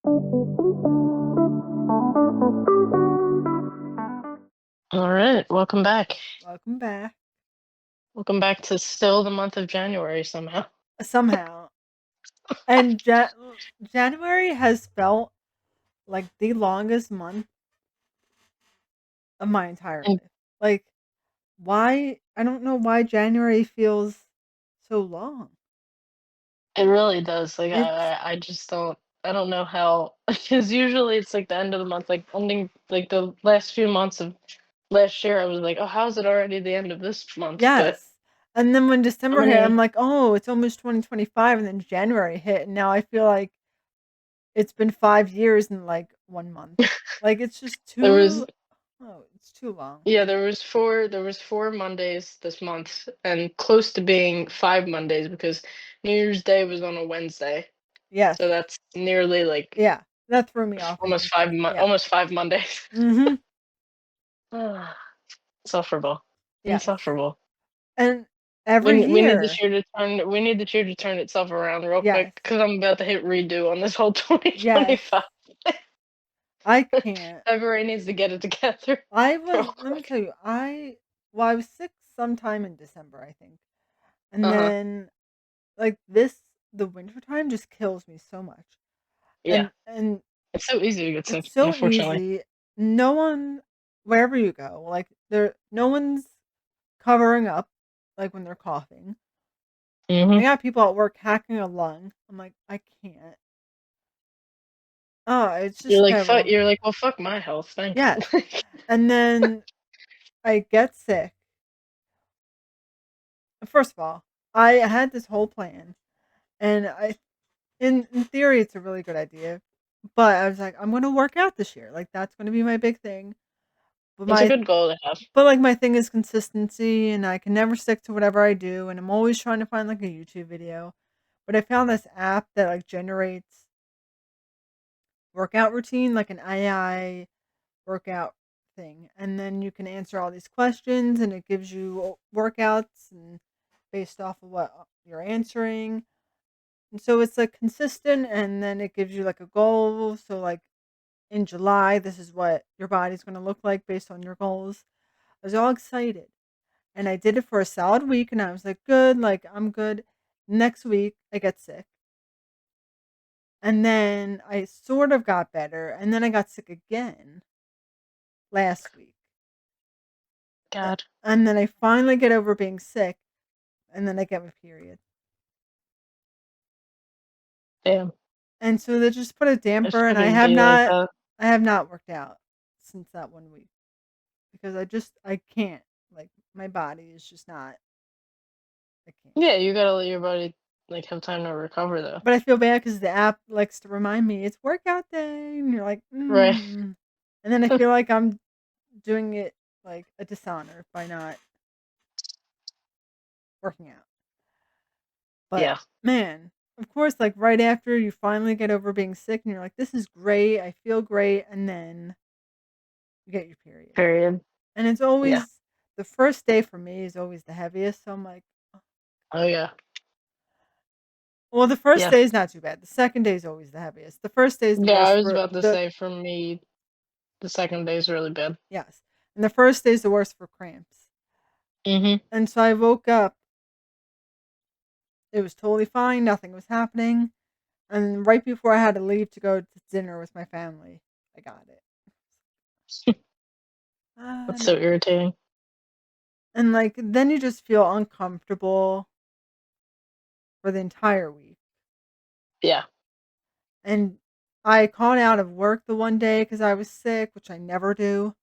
All right, welcome back. Welcome back. Welcome back to still the month of January somehow. Somehow. And January has felt like the longest month of my entire And life. Like, why? I don't know why January feels so long. it really does. Like It's, I just I don't know how because usually it's like the end of the month, like ending like the last few months of last year. I was like, oh, how's it already the end of this month? But yes. And then when how December hit, I'm many? like, oh, it's almost 2025. And then January hit. And now I feel like it's been 5 years in like 1 month. Like, it's just There was it's too long. yeah, there was four Mondays this month, and close to being 5 Mondays because New Year's Day was on a Wednesday, Yes. so that's nearly like Yeah. That threw me off, I almost think. Yeah. almost 5 Mondays. Mm-hmm. Ah, insufferable. Yes. Insufferable. And every We need this year, year to turn itself around real quick yes, because I'm about to hit redo on this whole yes, 2025. I can't. February needs to get it together real Let me quick. tell you, well, I was sick sometime in December, I think. And Uh-huh. then, the winter time just kills me so much. Yeah. And It's so easy to get sick, it's so unfortunately. easy. No one, wherever you go, no one's covering up, like when they're coughing. I Hmm. got people at work hacking a lung. I'm like, I can't. Oh, it's just terrible. You're like, well, fuck my health, thanks. Yes. And then I get sick. First of all, I had this whole plan, and in theory, it's a really good idea. But I was like, I'm going to work out this year. Like, that's going to be my big thing. But It's a my, good goal to have. my thing is consistency, and I can never stick to whatever I do. And I'm always trying to find like a YouTube video. But I found this app that like generates workout routine, like an AI workout thing, and then you can answer all these questions, and it gives you workouts and based off of what you're answering. And so it's like consistent, and then it gives you like a goal. So like in July, this is what your body's going to look like based on your goals. I was all excited, and I did it for a solid week, and I was like, good, like I'm good. Next week, I get sick, and then I sort of got better, and then I got sick again last week. God And then I finally get over being sick, and then I get my period. damn. And so they just put a It damper, and shouldn't be like that. I have not worked out since that 1 week because I can't. Like, my body is just not, I can't. Yeah, you gotta let your body like have time to recover though. But I feel bad because the app likes to remind me it's workout day, and you're like, Right. and then I feel like I'm doing it like a dishonor by not working out. But Yeah. man, of course, like right after you finally get over being sick and you're like, this is great, I feel great, and then you get your period. Period. And it's Yeah. always the first day for me is always the heaviest. So I'm like, "Oh." Oh yeah. Well, the first Yeah. day is not too bad. The second day is always the heaviest. The first day is the Yeah, I worst was for about to the say for me, the second day is really bad. yes. And the first day is the worst for cramps. Hmm. And so I woke up, it was totally fine, nothing was happening. And right before I had to leave to go to dinner with my family, I got it. That's so No. irritating. And, like, then you just feel uncomfortable for the entire week. Yeah. And I called out of work the one day because I was sick, which I never do.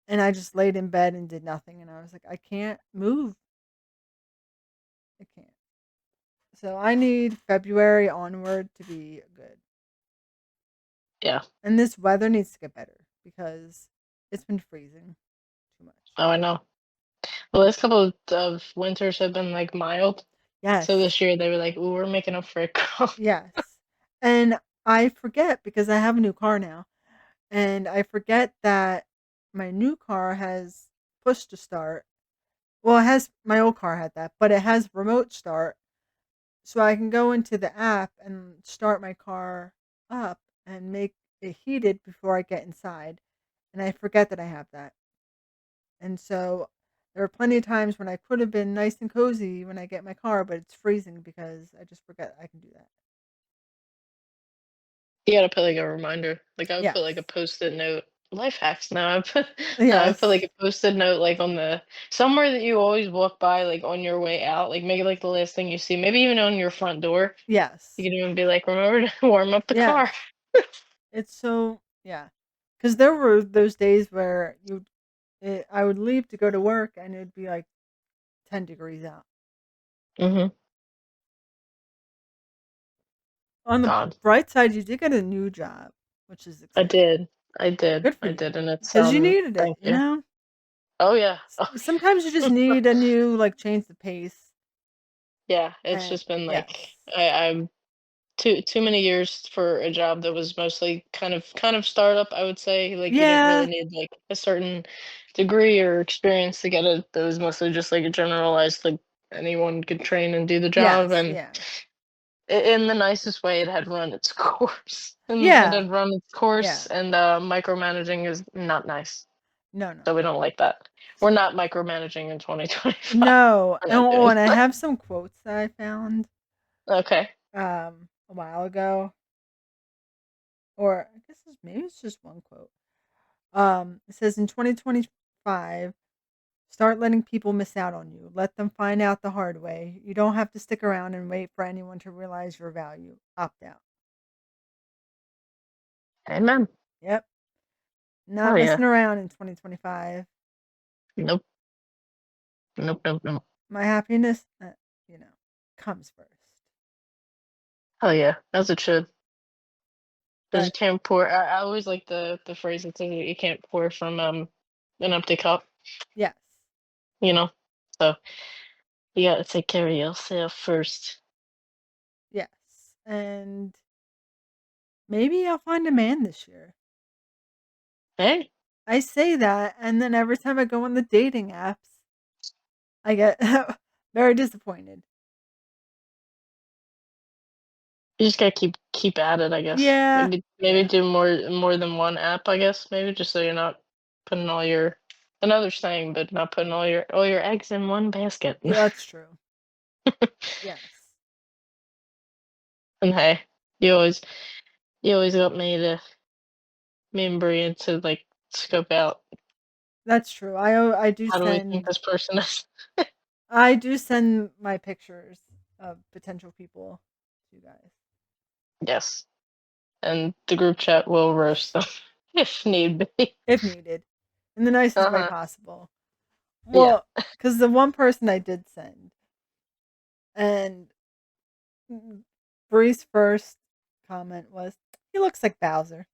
And I just laid in bed and did nothing. And I was like, I can't move. I can't. So I need February onward to be good. Yeah. And this weather needs to get better because it's been freezing too much. Oh, I know. The last couple of winters have been like mild. So Yes. this year they were like, "Ooh, we're making up for it, girl." Yes. And I forget because I have a new car now. And I forget that my new car has push to start. Well, it has my old car had that, but it has remote start, so I can go into the app and start my car up and make it heated before I get inside, and I forget that I have that. And so there are plenty of times when I could have been nice and cozy when I get in my car, but it's freezing because I just forget I can do that. You gotta put like a reminder. Like I would put like a Yes. post-it note. Life hacks now. I put I put like Yes. a post-it note like on the somewhere that you always walk by, like on your way out. Like make it like the last thing you see. Maybe even on your front door. You Yes. can even be like, remember to warm up the Yes. car. It's so yeah. Because there were those days where I would leave to go to work and it'd be like 10 degrees out. Hmm. On the God, bright side, you did get a new job, which is I exciting. did. I did. Good for I you. did, and it's Because you needed it, thank you you. know? Oh yeah. Oh Sometimes you just yeah. need a new, like, change the pace. Yeah, it's And just been like yes. I'm too many years for a job that was mostly kind of startup, I would say. Like you didn't really Yeah. need like a certain degree or experience to get it. That was mostly just like a generalized like anyone could train and do the job. Yes. And Yeah. in the nicest way, it had run its course. And it Yeah. had run its course, Yeah. and micromanaging is not nice. No, no. So we don't like that. We're not micromanaging in 2025. No. We're And, not oh, doing and I that. have some quotes that I found Okay. a while ago. Or I guess maybe it's just one quote. It says in 2025, start letting people miss out on you. Let them find out the hard way. You don't have to stick around and wait for anyone to realize your value. Opt out. Amen. Yep. Oh Not yeah. messing around in 2025. Nope. Nope. Nope. Nope. My happiness, you know, comes first. Oh yeah. As it should. Because you But can't pour. I always like the phrase that says that you can't pour from an empty cup. yes, You know. So you gotta take care of yourself first. yes. And maybe I'll find a man this year. Hey, I say that, and then every time I go on the dating apps, I get very disappointed. you just gotta keep at it. I guess Yeah, maybe yeah. do more than one app. I guess maybe just so you're not putting all your another saying, but not putting all your eggs in one basket. That's true. Yes, And hey, you always you always got me and Brian to like scope out that's true. I do how do we think send this person is. I do send my pictures of potential people to you guys Yes. And the group chat will roast them if need be. if needed, in the nicest way Uh-huh. possible. Yeah. Well, because the one person I did send, and Bree's first comment was, "He looks like Bowser."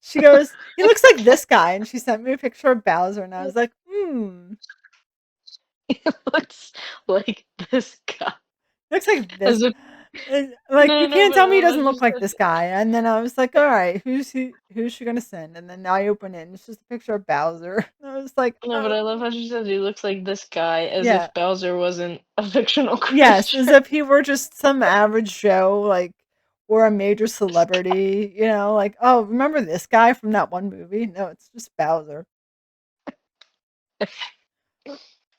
She goes, "He looks like this guy," and she sent me a picture of Bowser, and I was like, "Hmm, He looks like this guy. looks like this." As if Like no, you no, can't but tell me he I doesn't was look just like this guy. And then I was like, "All right, who's she gonna send?" And then I open it, and it's just a picture of Bowser. And I was like, no, but I love how she says he looks like this guy, as yeah, if Bowser wasn't a fictional yes, as creature. if he were just some average Joe, like, or a major celebrity. Like, oh, remember this guy from that one movie? No, it's just Bowser.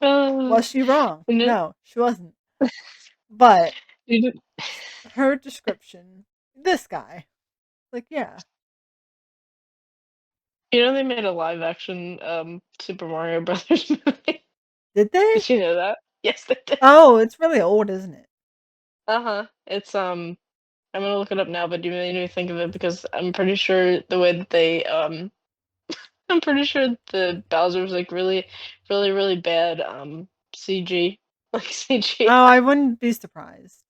Uh, Was she wrong? and it, No, she wasn't. But you, her description, this guy, like, yeah, you know they made a live action Super Mario Brothers movie. did they? Did you know that? Yes, they did. Oh, it's really old, isn't it? Uh-huh. It's I'm gonna look it up now, but you made me think of it because I'm pretty sure the way that they I'm pretty sure the Bowser was like really, really, really bad CG. Like Oh, CGI. I wouldn't be surprised.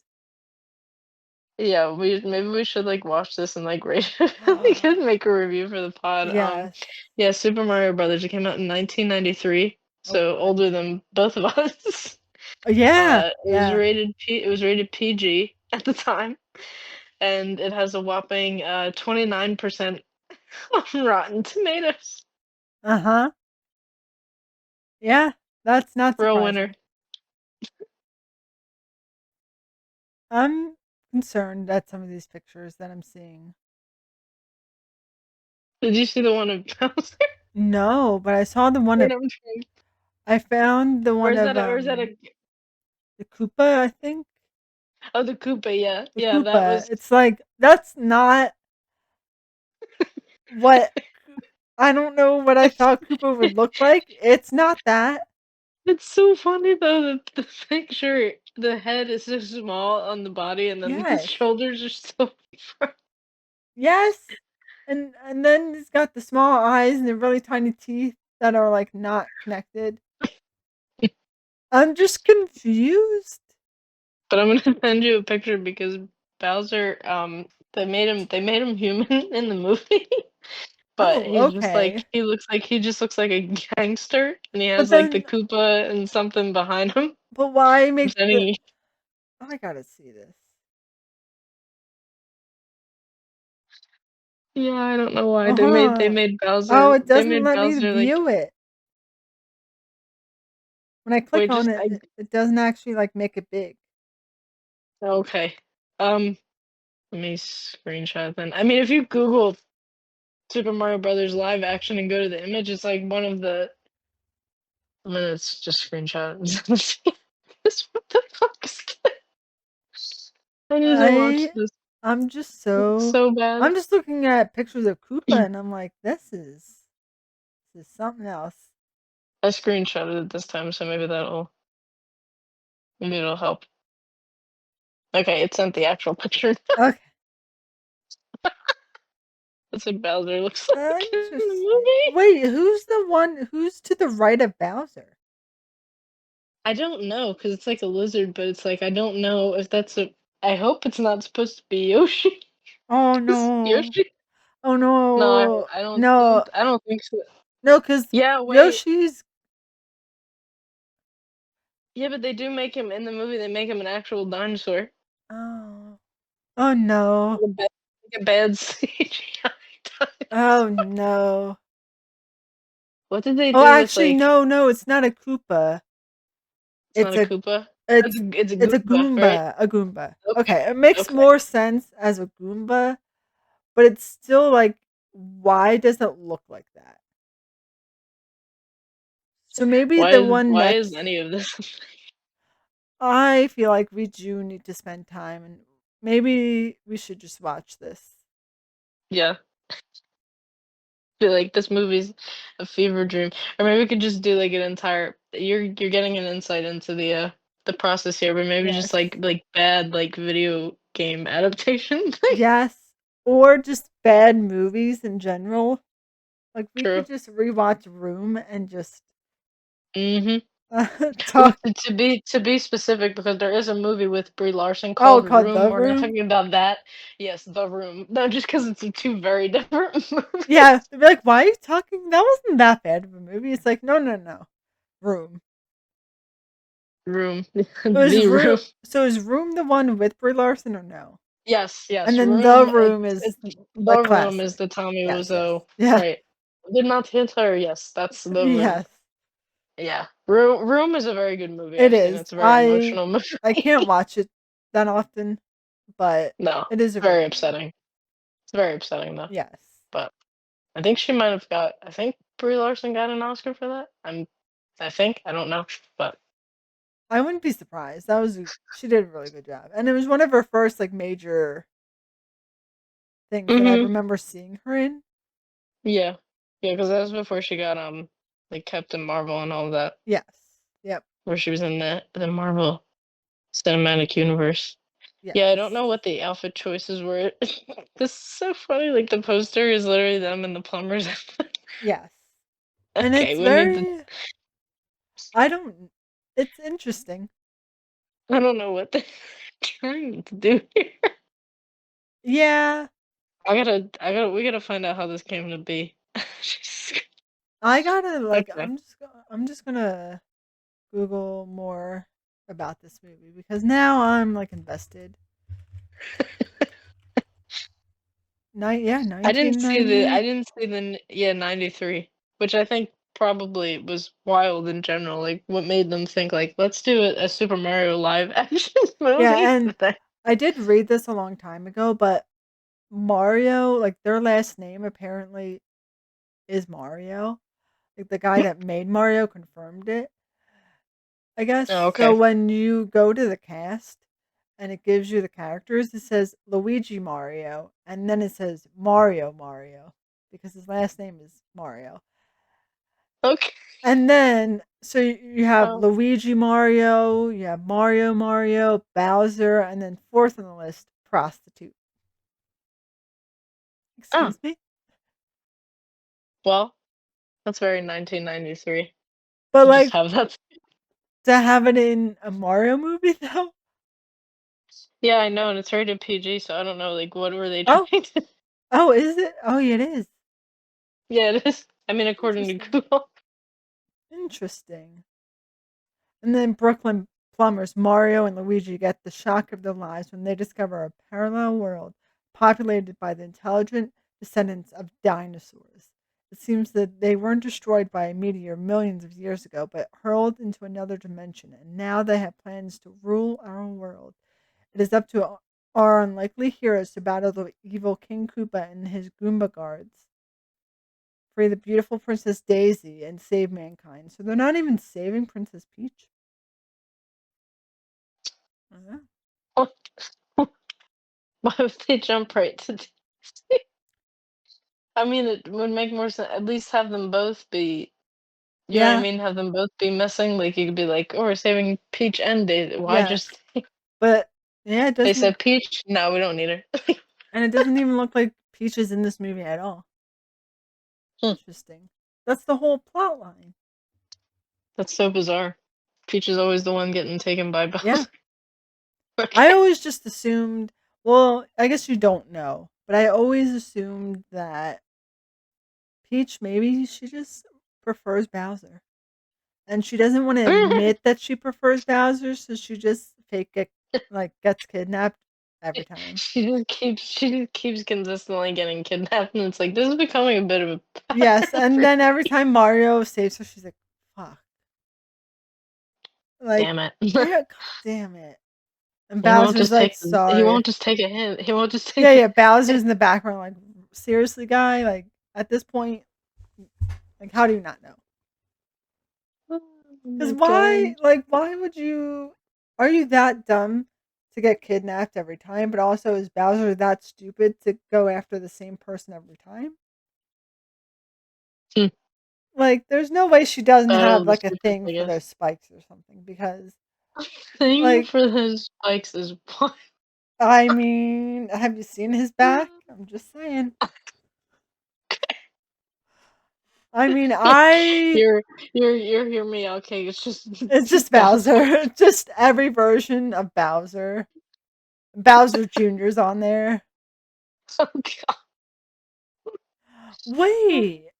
Yeah, maybe we should like watch this and like rate it. We could make a review for the pod. Yes. Yeah, Super Mario Brothers. It came out in 1993, Oh so my. older than both of us. Yeah, It was yeah. rated PG at the time, and it has a whopping 29% on Rotten Tomatoes. Uh-huh. Yeah, that's not Real winner. surprising. I'm concerned at some of these pictures that I'm seeing. Did you see the one of Bowser? No, but I saw the one Wait, of I'm trying. I found the Or one is of that a, or is that a, the Koopa, I think. oh, the Koopa, yeah. The Yeah, that Koopa. was, It's like that's not what I don't know what I thought Koopa would look like. It's not that. it's so funny though that the picture, the head is so small on the body and then the Yes. shoulders are so far. Yes. And then it's got the small eyes and the really tiny teeth that are like not connected. I'm just confused. But I'm gonna send you a picture because Bowser, they made him human in the movie, but Oh, he's just like okay. he just looks like a gangster, and he But has like the then Koopa and something behind him. but why I'm make sending the you. oh, I gotta see this. Yeah, I don't know why Oh, hold they on. made Oh, Bowser it they doesn't made let me Bowser like view it. When I click wait on just it, I it doesn't actually like make it big. okay. Um, Let me screenshot then. I mean, if you Google Super Mario Brothers live action and go to the image, it's like one of the. I'm gonna just screenshot it. This what the fuck is this? I need to watch I this. I'm just It's so so bad. I'm just looking at pictures of Koopa and I'm like, this is something else. I screenshotted it this time, so maybe it'll help. Okay, it sent the actual picture. Okay. That's what Bowser looks like in the Interesting. movie. Wait, who's to the right of Bowser? I don't know because it's like a lizard, but it's like I don't know if that's a. I hope it's not supposed to be Yoshi. Oh 'Cause no. Yoshi. Oh No, no. I don't No. think I don't think so. No, cuz Yeah, wait. Yoshi's Yeah, but they do make him in the movie. They make him an actual dinosaur, Oh. Oh no. like a bad CGI Oh dinosaur. no. What did they Oh, do with actually like? no, it's not a Koopa. It's not It's a a Koopa. it's It's a it's a Goomba, right? Goomba, a Goomba. Okay, Okay, it makes okay. more sense as a Goomba, but it's still like why does it look like that? So maybe the one Why is next any of this? I feel like we do need to spend time and maybe we should just watch this. Yeah, feel like this movie's a fever dream, or maybe we could just do like an entire. You're getting an insight into the process here, but maybe just Yes. like bad like video game adaptation thing. Yes. Or just bad movies in general. Like we True. could just rewatch Room and just Mhm. Well, talk. to be specific, because there is a movie with Brie Larson Oh, called called Room. The We're not Room. talking about that. Yes, The Room. No, just because it's two very different Yeah, movies. they'd be like, "Why are you talking? That wasn't that bad of a movie." It's like, no, no, no, Room. Room, It was the Room. Room. So is Room the one with Brie Larson or no? Yes, And yes. then The Room. Room is It's the The Room is classic. the Tommy Yes, yes, Wiseau. yeah, Right. Did not hit her. Yes, that's The Room. yes. Yeah. Room is a very good movie. It I've seen it. is. It's a very emotional I movie. can't watch it that often, but No, it is a very very good movie. upsetting. It's very upsetting though. Yes, But I think she might have got. I think Brie Larson got an Oscar for that. I think. I don't know, but I wouldn't be surprised. She did a really good job, and it was one of her first like major things that I hmm remember seeing her in. yeah, yeah, because that was before she got like Captain Marvel and all of that, Yes. Yep. where she was in the Marvel Cinematic Universe. Yes. Yeah, I don't know what the outfit choices were. This is so funny. Like the poster is literally them and the plumbers. Yes. And Okay, it's we need to. very I don't it's interesting. I don't know what they're trying to do here. Yeah. We gotta find out how this came to be. Jesus. I gotta like Okay. I'm just gonna Google more about this movie because now I'm like invested. Yeah, I 1990. didn't see yeah, 93, which I think probably was wild in general. Like what made them think like let's do a Super Mario live action Yeah, movie and thing. I did read this a long time ago, but Mario, like their last name apparently is Mario. Like the guy that made Mario confirmed it, I guess. Oh, So okay. when you go to the cast and it gives you the characters, it says Luigi Mario and then it says Mario Mario because his last name is Mario. Okay. And then so you have Oh. Luigi Mario, you have Mario Mario, Bowser, and then fourth on the list, prostitute. Oh, Excuse me? well, that's very 1993 But to just like have that. to have it in a Mario movie though? Yeah, I know, and it's rated PG, so I don't know, like, what were they Oh, trying to. oh, is it? Oh, yeah, it is. Yeah, it is. I mean, according to Interesting. Google. Interesting. And then Brooklyn plumbers Mario and Luigi get the shock of their lives when they discover a parallel world populated by the intelligent descendants of dinosaurs. It seems that they weren't destroyed by a meteor millions of years ago, but hurled into another dimension, and now they have plans to rule our world. It is up to our unlikely heroes to battle the evil King Koopa and his Goomba guards, free the beautiful Princess Daisy, and save mankind. So they're not even saving Princess Peach? Uh-huh. Why would they jump right to I mean, it would make more sense at least have them both be you know what I Yeah, mean? Have them both be missing, like, you could be like, "Oh, we're saving Peach and Daisy." Why yes. just But yeah, it they doesn't said, "Peach? No, we don't need her." and it doesn't even look like Peach is in this movie at all. Hmm, Interesting. That's the whole plot line. that's so bizarre. Peach is always the one getting taken by Yeah. Bowser. I Okay. always just assumed, well, I guess you don't know, but I always assumed that Peach, maybe she just prefers Bowser. And she doesn't want to admit that she prefers Bowser, so she just gets kidnapped every time. She just keeps consistently getting kidnapped, and it's like, this is becoming a bit of a Yes, pattern and for then every time Mario saves her, she's like, "Fuck!" Like, damn it. God damn it! And He won't Bowser's just like, take the he "Sorry." won't just take a hint. He won't just Yeah, take a yeah. Bowser's in the background, like, seriously, guy. Like, at this point, like, how do you not know? Oh Because my why? god. Like, why would you? Are you that dumb to get kidnapped every time? But also, is Bowser that stupid to go after the same person every time? Hmm. Like, there's no way she doesn't Battle have of the like a Supers, thing I for guess. those spikes or something. Because, Thing like, for those spikes is what? I mean, have you seen his back? I'm just saying. I mean, I You're hear me out, okay, it's just it's just Bowser. Bowser. Just every version of Bowser. Bowser Jr.'s on there. Oh god. Wait.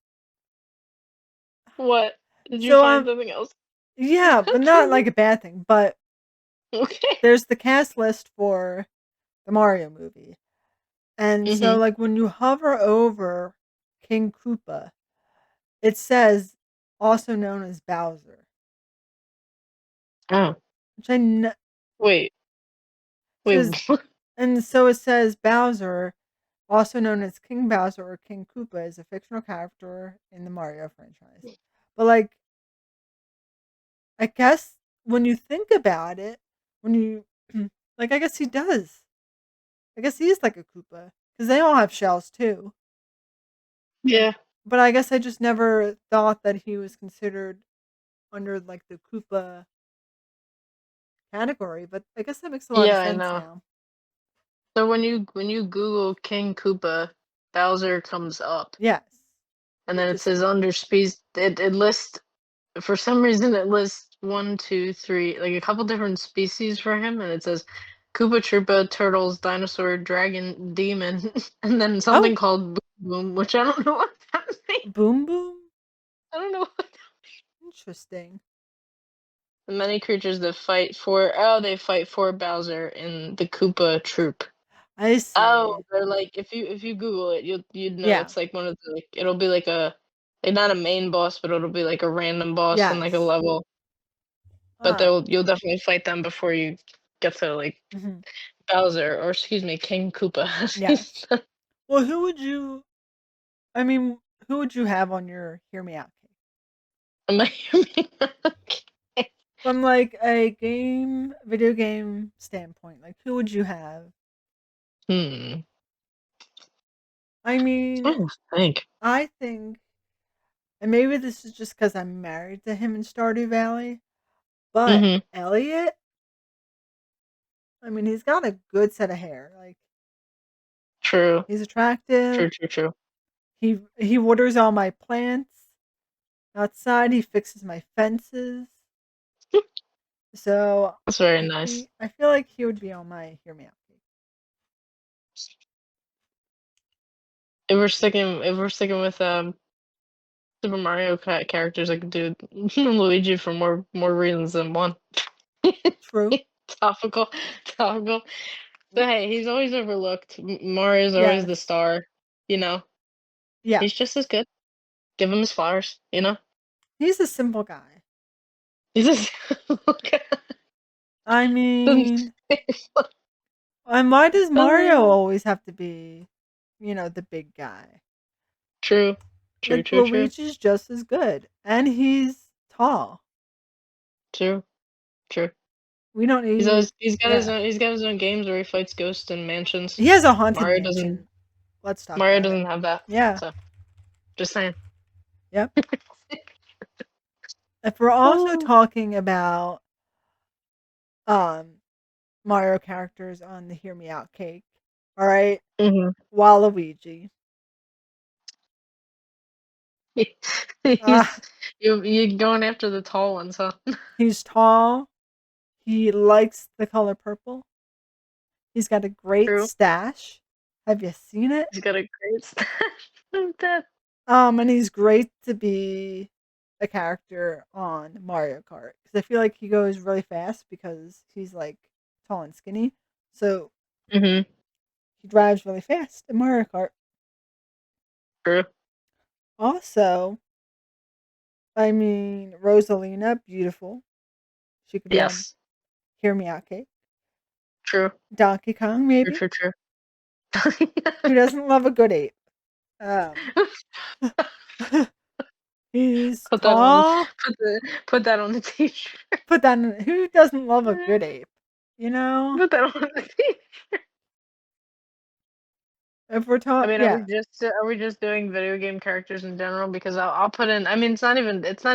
What? Did you So find something else? yeah, but not like a bad thing, but Okay. there's the cast list for the Mario movie. And so Mhm. like when you hover over King Koopa, it says also known as Bowser, Oh, which I know wait. Wait, says what? and so it says Bowser, also known as King Bowser or King Koopa, is a fictional character in the Mario franchise. But like I guess when you think about it, when you like I guess he does. I guess he is like a Koopa because they all have shells too. Yeah. But I guess I just never thought that he was considered under like the Koopa category. But I guess that makes a lot of Yeah, I sense know. now. So when you Google King Koopa, Bowser comes up, Yes, and then it which says under species. It lists for some reason it lists one, two, three, like a couple different species for him, and it says Koopa Troopa, turtles, dinosaur, dragon, demon, and then oh, something called Boom Boom, which I don't know what that means. Boom Boom, I don't know. interesting. The many creatures that fight for they fight for Bowser in the Koopa troop. I Oh, see. they're like if you Google it, you'd know Yeah. it's like one of the like it'll be like not a main boss, but it'll be like a random boss in like a Yes. level. But Ah. you'll definitely fight them before you get to like Mhm. Bowser, or excuse me, King Koopa. Yes. Well, who would you I mean, who would you have on your hear me out cake? Am I okay? From like a video game standpoint, like who would you have? Hmm. I mean, Trying to think. I think, and maybe this is just because I'm married to him in Stardew Valley, but Mhm. Elliot, I mean, he's got a good set of hair. Like True. he's attractive. True, true, true. He waters all my plants outside. He fixes my fences. So That's very nice. I feel like he would be on my hear me out cake. If we're sticking with Super Mario characters, I could do Luigi for more reasons than one. True. Topical, topical. So hey, he's always overlooked. Mario's always the Yes. star. You know, Yeah. he's just as good. Give him his flowers. You know, He's a simple guy. he's just I mean, and why does Mario always have to be, the big guy? True, true, Like true, true, Luigi's just as good, and he's tall. true, true. We don't He's need, always yeah. he's got his own games where he fights ghosts in mansions. He has a haunted Mario doesn't mansion. Let's talk Mario about it. doesn't have that. Yeah. So just saying. Yep. If we're also Oh. talking about um Mario characters on the Hear Me Out cake, all right, Mhm. Waluigi. He's Ah, you going after the tall ones, huh? he's tall. He likes the color purple. He's got a great True. stash. Have you seen it? He's got a great stash of that. And he's great to be a character on Mario Kart because I feel like he goes really fast because he's like tall and skinny. So Mhm. he drives really fast in Mario Kart. True. Also, I mean, Rosalina, beautiful. She could be on Yes. Hear Me Out Cake. True. Donkey Kong, True, maybe. true, true. Who doesn't love a good ape? Um, he's Put that on tall. put that on the t-shirt. Put that in, who doesn't love a good ape? You know? Put that on the t-shirt. If we're I talking, mean, yeah, are we just doing video game characters in general? Because I'll put in. I mean, it's not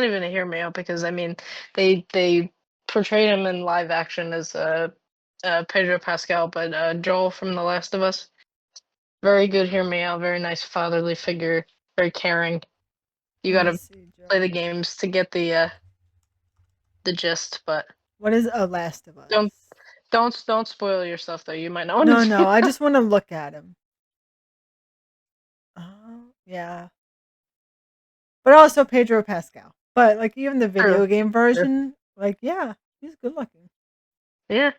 even a hear me out because I mean they portrayed him in live action as Pedro Pascal, but Joel from The Last of Us, very good hear me out, very nice fatherly figure, very caring. You let me gotta see, play the Joel. games to get the gist, but What is A Last of Us? don't don't spoil yourself though. You might not want No, to no, do I that. just want to look at him. Oh, yeah. But also Pedro Pascal. But like even the True. video game True. version, like yeah, he's good looking. Yeah.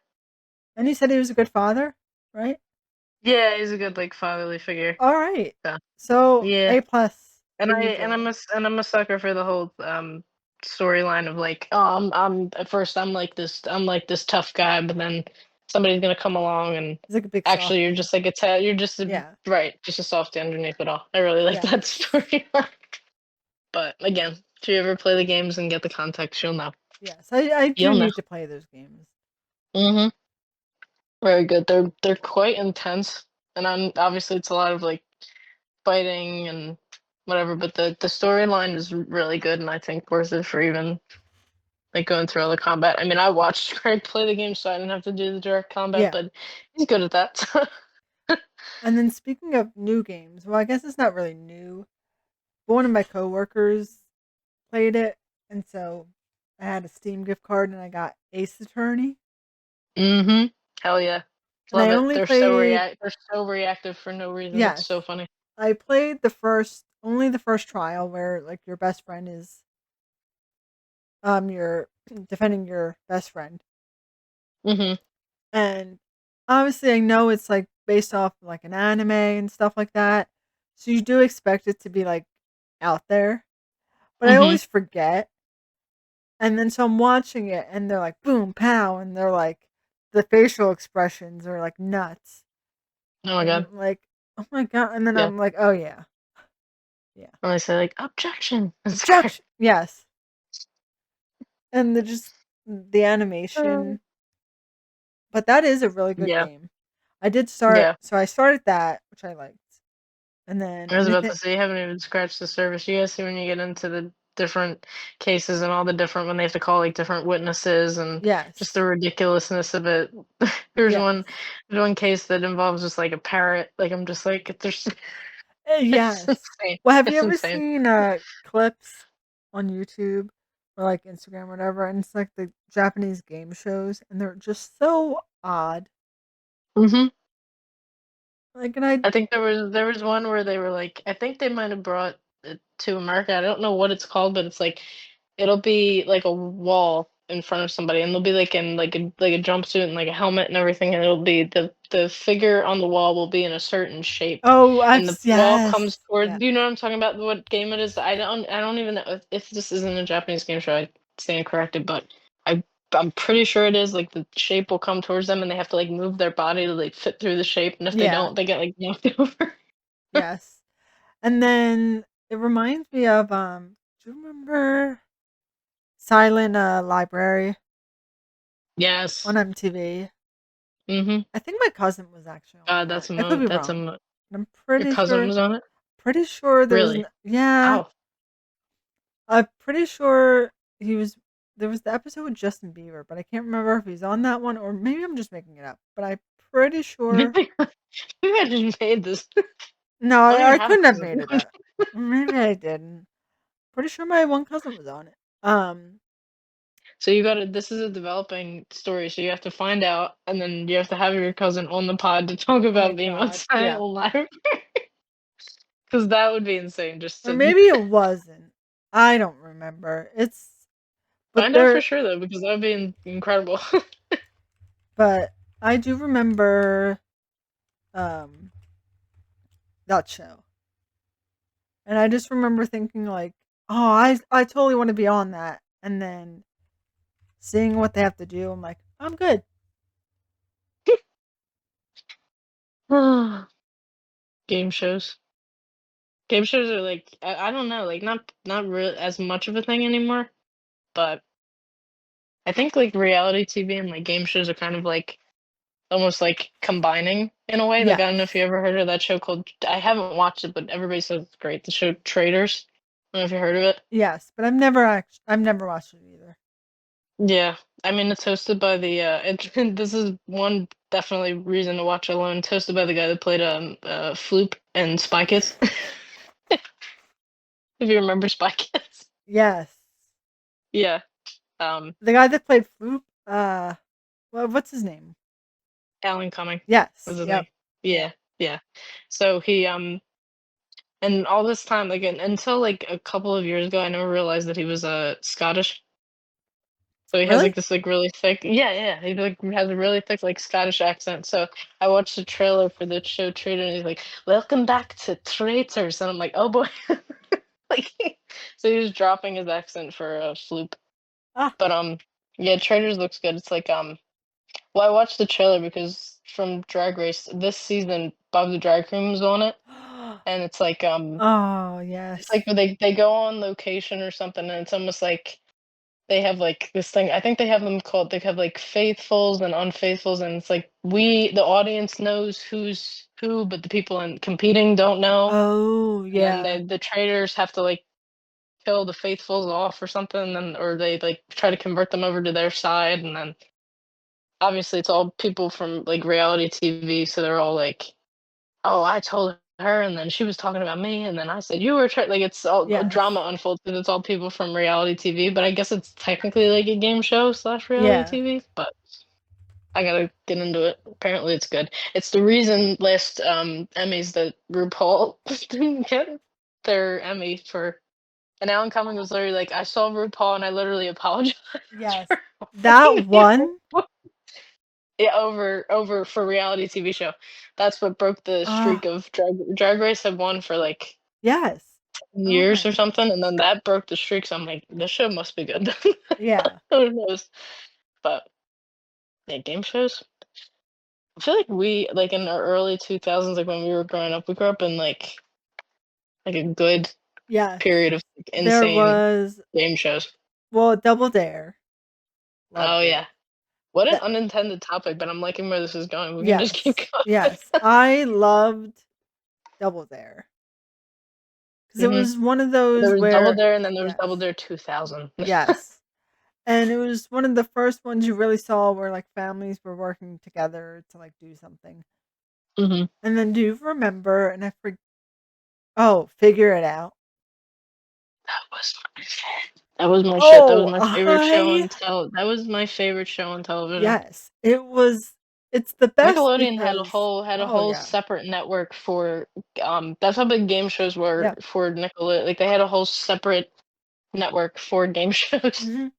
And he said he was a good father, right? Yeah, he's a good like fatherly figure. All right. So So yeah. A plus And for I you, and I'm Joel. a sucker for the whole storyline of like, oh, I'm at first I'm like this tough guy, but then somebody's gonna come along and He's like a big actually you're softy. just like you're just Yeah. right, just a softy underneath it all. I really like that Yes. storyline. But again, if you ever play the games and get the context, you'll know. Yes. I do You'll know. need to play those games. Hmm. Very good. They're quite intense, and I'm obviously it's a lot of like fighting and whatever, but the storyline is really good, and I think worth it for even like going through all the combat. I mean, I watched Craig play the game, so I didn't have to do the direct combat, Yeah. but he's good at that. And then speaking of new games, well, I guess it's not really new. But one of my coworkers played it, and so I had a Steam gift card, and I got Ace Attorney. Hmm. Hell yeah, And love I it. only played, They're so reactive for no reason. It's yes, so funny. I played only the first trial where like your best friend is, you're defending your best friend, Hmm. and obviously I know it's like based off like an anime and stuff like that, so you do expect it to be like out there, but I Hmm. always forget. And then so I'm watching it and they're like boom pow and they're like the facial expressions are like nuts, Oh my and god. I'm like, oh my god, and then Yeah. I'm like, oh yeah, yeah, And they say like objection. Sorry. objection, yes, and the animation, but that is a really good Yeah. game. I did start, Yeah. so I started that, which I liked, and then I was about anything, to say you haven't even scratched the surface. You guys see when you get into the different cases and all the different when they have to call like different witnesses and just the yes, ridiculousness of it. There's yes, one there's one case that involves just like a parrot. Like I'm just like there's it's yes. insane. Well, have you It's ever insane. seen clips on YouTube or like Instagram or whatever, and it's like the Japanese game shows, and they're just so odd. Hmm. Like, and I I think there was one where they were like I think they might have brought it to America. I don't know what it's called, but it's like it'll be like a wall in front of somebody, and they'll be like in like a jumpsuit and like a helmet and everything, and it'll be the figure on the wall will be in a certain shape, oh, and the wall comes yes, toward. yeah, Do you know what I'm talking about? What game it is? I don't even know if this isn't a Japanese game show. I stand corrected, but I. I'm pretty sure it is like the shape will come towards them and they have to like move their body to like fit through the shape and if they yeah, don't they get like knocked over. yes. And then it reminds me of do you remember Silent Library on Yes. MTV? Mhm. I think my cousin was actually on that. I could be That's a wrong. But I'm your cousin was on it? pretty sure there was Really? yeah, Wow. I'm pretty sure he was there was the episode with Justin Bieber, but I can't remember if he's on that one or maybe I'm just making it up. But I'm pretty sure Maybe maybe I just made this. no, I don't even I have a couldn't have cousin. made it up. Maybe I didn't. Pretty sure my one cousin was on it. So you gotta this is a developing story, so you have to find out, and then you have to have your cousin on the pod to talk Oh my about being on god, Silent yeah. Live, because that would be insane just Or to maybe it wasn't. I don't remember. But find out for there, sure, though, because that would be incredible. but I do remember um that show. And I just remember thinking like, "Oh, I totally want to be on that." And then seeing what they have to do, I'm like, "I'm good." Game shows. Game shows are like I don't know, like not real as much of a thing anymore, but I think like reality TV and like game shows are kind of like almost like combining in a way. Like I don't know if you Yes. ever heard of that show called I haven't watched it, but everybody says it's great. The show Traders. I don't know if you heard of it. Yes, but I've never watched it either. Yeah. I mean it's hosted by the this is one definitely reason to watch alone. It's hosted by the guy that played Floop and Spy Kids. If you remember Spy Kids. Yes. Yeah. Um The guy that played Floop, what's his name? Alan Cumming was Yes. his Yep. name. Yeah. Yeah. So he and all this time like until like a couple of years ago I never realized that he was Scottish. So he has like Really? this like really thick yeah, yeah, he like has a really thick like Scottish accent. So I watched the trailer for the show Traitor and he's like, "Welcome back to Traitors." And I'm like, "Oh boy." Like so he was dropping his accent for a Floop. Ah. But yeah, Traitors looks good. It's like well I watched the trailer because from Drag Race this season Bob the Drag Queen was on it and Oh, it's like yes. where they go on location or something and it's almost like they have like this thing. I think they have them called. They have like faithfuls and unfaithfuls, and it's like the audience knows who's who, but the people in competing don't know. Oh, And then yeah. the traders have to like kill the faithfuls off or something, and then or they like try to convert them over to their side, and then obviously it's all people from like reality TV, so they're all like, "Oh, I told her, and then she was talking about me, and then I said you were like it's all Yes. drama unfolds because it's all people from reality TV. But I guess it's technically like a game show slash reality Yeah. TV. But I gotta get into it. Apparently, it's good. It's the reason last Emmys that RuPaul didn't get their Emmy for. And Alan Cumming was literally like, I saw RuPaul and I literally apologized Yes. for That wanting you. one? Yeah, over for reality TV show. That's what broke the streak Ah, of Drag Race had won for like yes. Oh years my or something, and then that broke the streak. So I'm like, this show must be good. yeah. Who knows? But Yeah, game shows. I feel like we like in the early 2000s, like when we were growing up, we grew up in like a good Yes. period of like, There insane was game shows. well, Double Dare. Oh Loved it. yeah, what an That unintended topic, but I'm liking where this is going. We can just keep yes. going. Yes. I loved Double Dare because it hmm was one of There those was Double where Dare, and then there was yes. Double Dare 2000. Yes. And it was one of the first ones you really saw where like families were working together to like do something. hmm And then do you remember and oh, Figure It Out. That was my shit. That was my shit. That was Oh, my favorite show I on That was my favorite show on television. yes, it's the best Nickelodeon because had a oh whole yeah. separate network for that's how big game shows were Yeah. for Nickelodeon. Like they had a whole separate network for game shows. Mhm.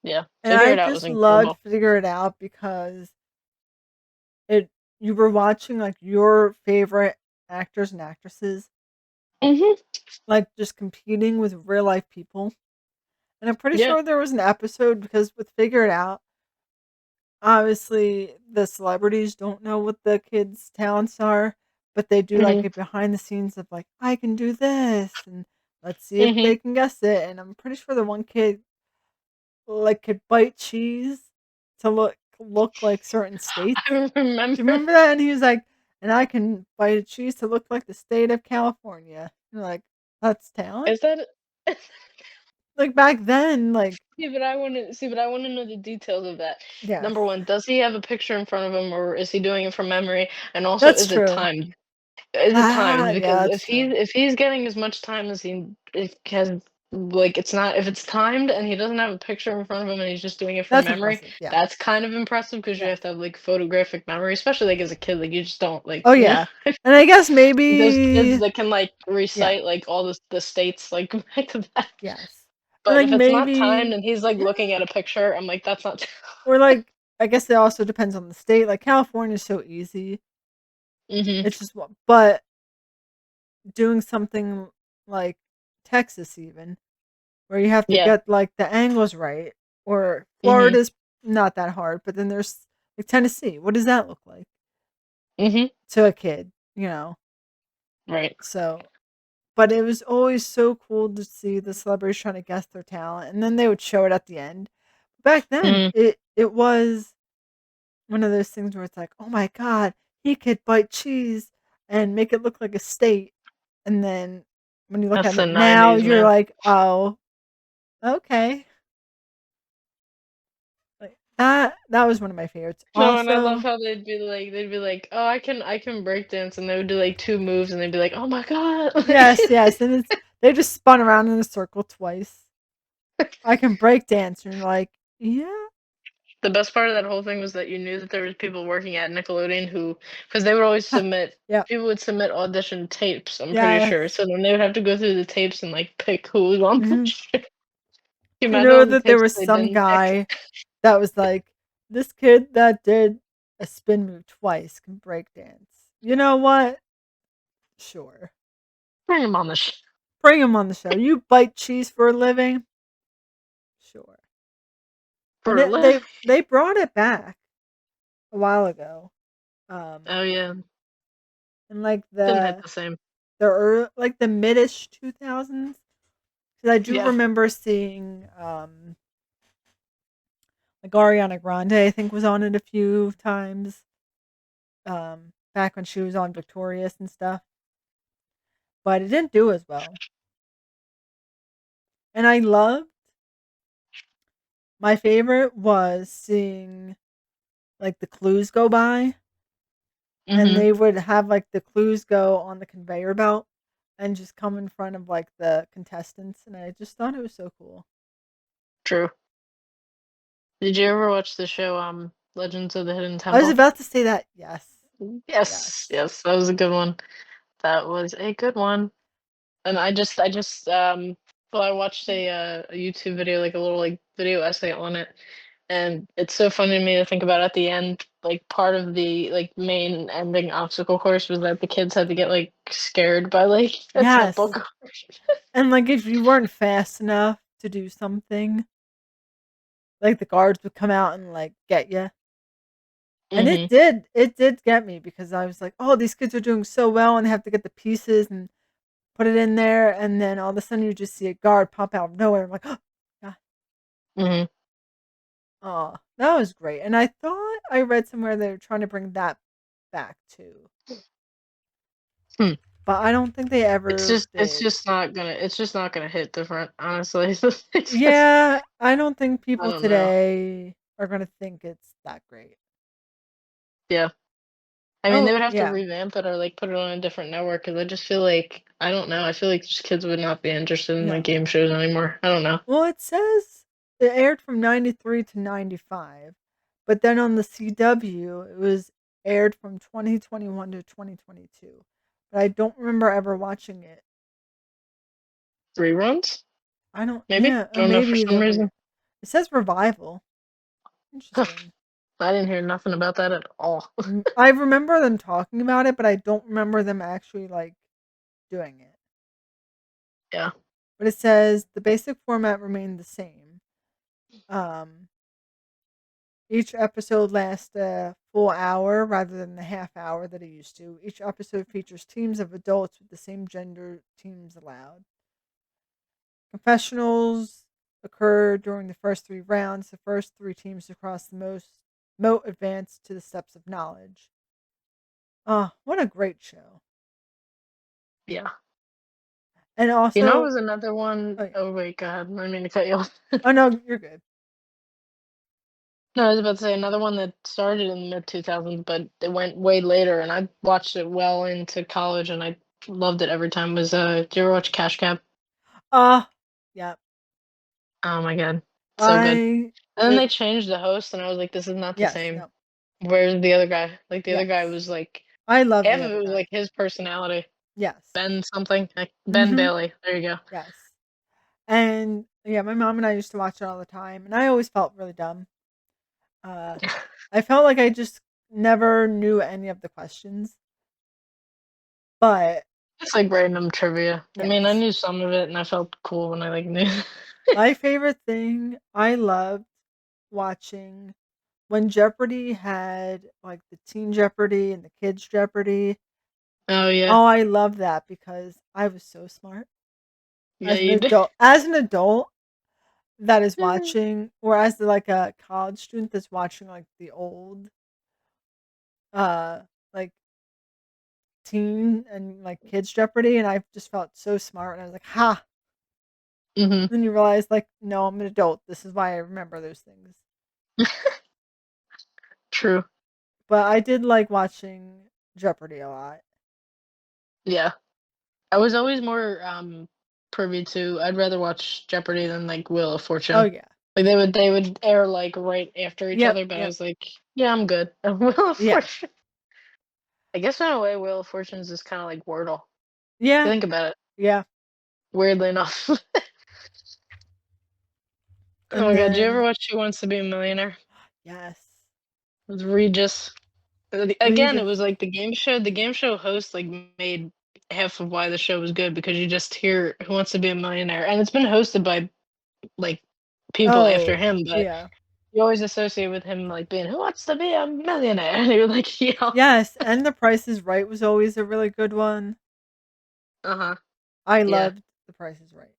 Yeah, And Figure I It Out was just loved incredible. Figure It Out because it you were watching like your favorite actors and actresses hmm like just competing with real life people. And I'm pretty Yeah. sure there was an episode because with Figure It Out, obviously the celebrities don't know what the kids' talents are, but they do like hmm a behind the scenes of like, I can do this and let's see if hmm they can guess it. And I'm pretty sure the one kid like could bite cheese to look like certain states. I Do you remember. remember that? And he was like, and I can bite a cheese to look like the state of California. You're like, that's talent? Is that? Like back then, like But I want to know the details of that. yes. Number one, does he have a picture in front of him, or is he doing it from memory? And also, That's is it true. timed? Is it Ah, timed? yeah, Because that's true. if he's getting as much time as he if has like it's not if it's timed and he doesn't have a picture in front of him and he's just doing it from That's memory, impressive. Yeah. that's kind of impressive because you Yes. have to have like photographic memory, especially like as a kid, like you just don't like Oh yeah. And I guess those kids maybe that can like yeah. recite like all the states like back to that. Yes. And But like if it's not timed maybe and he's like yeah. looking at a picture, I'm like that's not. Or like I guess it also depends on the state. Like California is so easy. hmm It's just but doing something like Texas even where you have to Yeah. get like the angles right or hmm Florida's not that hard, but then there's like Tennessee. What does that look like hmm to a kid, you know? Right. So but it was always so cool to see the celebrities trying to guess their talent, and then they would show it at the end. Back then, hmm it was one of those things where it's like, "Oh my god, he could bite cheese and make it look like a state." And then when you look That's at the it now, '90s, you're man. like, "Oh, okay." Like that was one of my favorites. No, and I love Also, how they'd be like, "Oh, I can break dance," and they would do like two moves, and they'd be like, "Oh my god!" Like, yes, yes, and it's they just spun around in a circle twice. I can break dance, and you're like, "Yeah, the best part of that whole thing was that you knew that there was people working at Nickelodeon who, because they would always submit, yep, people would submit audition tapes. I'm pretty sure. yes." So then they would have to go through the tapes and like pick who was on the Mhm. show. Can you I imagine know all the that there tapes was they some didn't pick? guy that was like, "This kid that did a spin move twice can break dance." You know what? Sure. Bring him on the show Bring him on the show. You bite cheese for a living? Sure. And for a living. they brought it back a while ago. Oh yeah, In like didn't hit the same. like the mid-ish 2000s. Cuz I do Yeah, remember seeing like Ariana Grande I think was on it a few times back when she was on Victorious and stuff. But it didn't do as well. And I loved my favorite was seeing like the clues go by and hmm they would have like the clues go on the conveyor belt and just come in front of like the contestants and I just thought it was so cool. true. Did you ever watch the show Legends of the Hidden I was Temple? about to say that. Yes. Yes, Yes. yes, that was a good one. That was a good one. And I just well I watched a YouTube video, like a little like video essay on it. And it's so funny to me to think about at the end, like part of the like main ending obstacle course was that the kids had to get like scared by like a temple Yes. course. And like if you weren't fast enough to do something, like the guards would come out and like get you. And Mhm. it did get me because I was like, oh, these kids are doing so well, and they have to get the pieces and put it in there, and then all of a sudden you just see a guard pop out of nowhere. I'm like, oh, God. Mhm. Oh, that was great. And I thought I read somewhere they were trying to bring that back too, Hmm. but I don't think they ever did. It's just not gonna hit different, honestly. It's just Yeah, I don't think I people don't know. today are gonna think it's that great. Yeah. I mean, they Oh, would have to yeah, revamp it or, like, put it on a different network. Cause I just feel like I don't know, I feel like just kids would not be interested in, like, no. game shows anymore. I don't know. Well, it says it aired from 93 to 95, but then on the CW, it was aired from 2021 to 2022. But I don't remember ever watching it. Reruns? I don't, Maybe? yeah, I don't know for maybe some they'll bring reason. it. It says revival. Interesting. I didn't hear nothing about that at all. I remember them talking about it, but I don't remember them actually like doing it. Yeah. But it says the basic format remained the same. Um, each episode lasts a full hour rather than the half hour that it used to. Each episode features teams of adults with the same gender teams allowed. Confessionals occur during the first three rounds. The first three teams across the most moat advance to the steps of knowledge. Oh, what a great show. Yeah. And You know, it also, was another oh, one yeah. oh, wait, go ahead. I didn't mean to cut you off. Oh no, you're good. No, I was about to say another one that started in the mid-2000s, but it went way later, and I watched it well into college, and I loved it every time, was, did you ever watch Cash Cab? Ah, yeah. Oh my god. So good. I And then it they changed the host, and I was like, "This is not the yes, same. no. Where's the other guy?" Like, the other guy Yes. was like I love half the of other it was, guy. like, his personality. Yes. Ben something, like, Ben Mhm. Bailey. There you go. Yes. And yeah, my mom and I used to watch it all the time, and I always felt really dumb. Uh, I felt like I just never knew any of the questions, but It's like random trivia. I mean, I yes. knew some of it, and I felt cool when I, like, knew. My favorite thing, I loved watching when Jeopardy had like the Teen Jeopardy and the Kids Jeopardy. Oh, yeah. Oh, I love that because I was so smart Yeah, as an you do. adult. As an adult that is watching, or as like a college student that's watching like the old, uh, like teen and like kids Jeopardy, and I just felt so smart, and I was like, "Ha!" Mhm. Then you realize, like, no, I'm an adult. This is why I remember those things. True. But I did like watching Jeopardy a lot. Yeah. I was always more, privy to I'd rather watch Jeopardy than, like, Wheel of Oh Fortune. yeah. Like, they would air, like, right after each Yep. other, but I Yep. was like, "Yeah, I'm good." Wheel of Yeah. Fortune. I guess in a way, Wheel of Fortune's is kinda like Wordle. If you Yeah. think about it, Yeah. weirdly enough. Oh And my god, did you ever then watch Who Wants to Be a Millionaire? yes, With Regis. Again, it Regis. was like the game show host, like, made half of why the show was good because you just hear Who Wants to Be a Millionaire, and it's been hosted by, like, people after Oh him, but yeah. you always associate with him, like, being, "Who wants to be a millionaire?" And you're like, "Yo." Yes, and The Price is Right was always a really good one. Uh-huh. I Yeah. loved The Price is Right.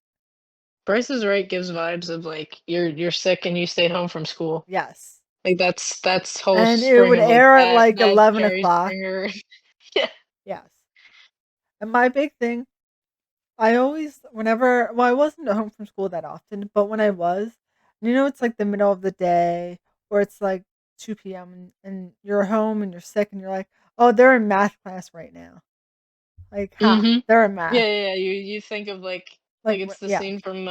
Bryce is Right gives vibes of, like, you're sick and you stayed home from school. Yes. Like, that's whole And it string would of, like, air at that like that 11 Jerry o'clock. Springer. Yeah. Yes. And my big thing, I always, whenever, well, I wasn't at home from school that often, but when I was, it's like the middle of the day or it's like 2 p.m. And you're home and you're sick and you're like, oh, they're in math class right now. Like, ha, Mhm. they're in math. Yeah, you think of, like, Like, it's the yes, scene from,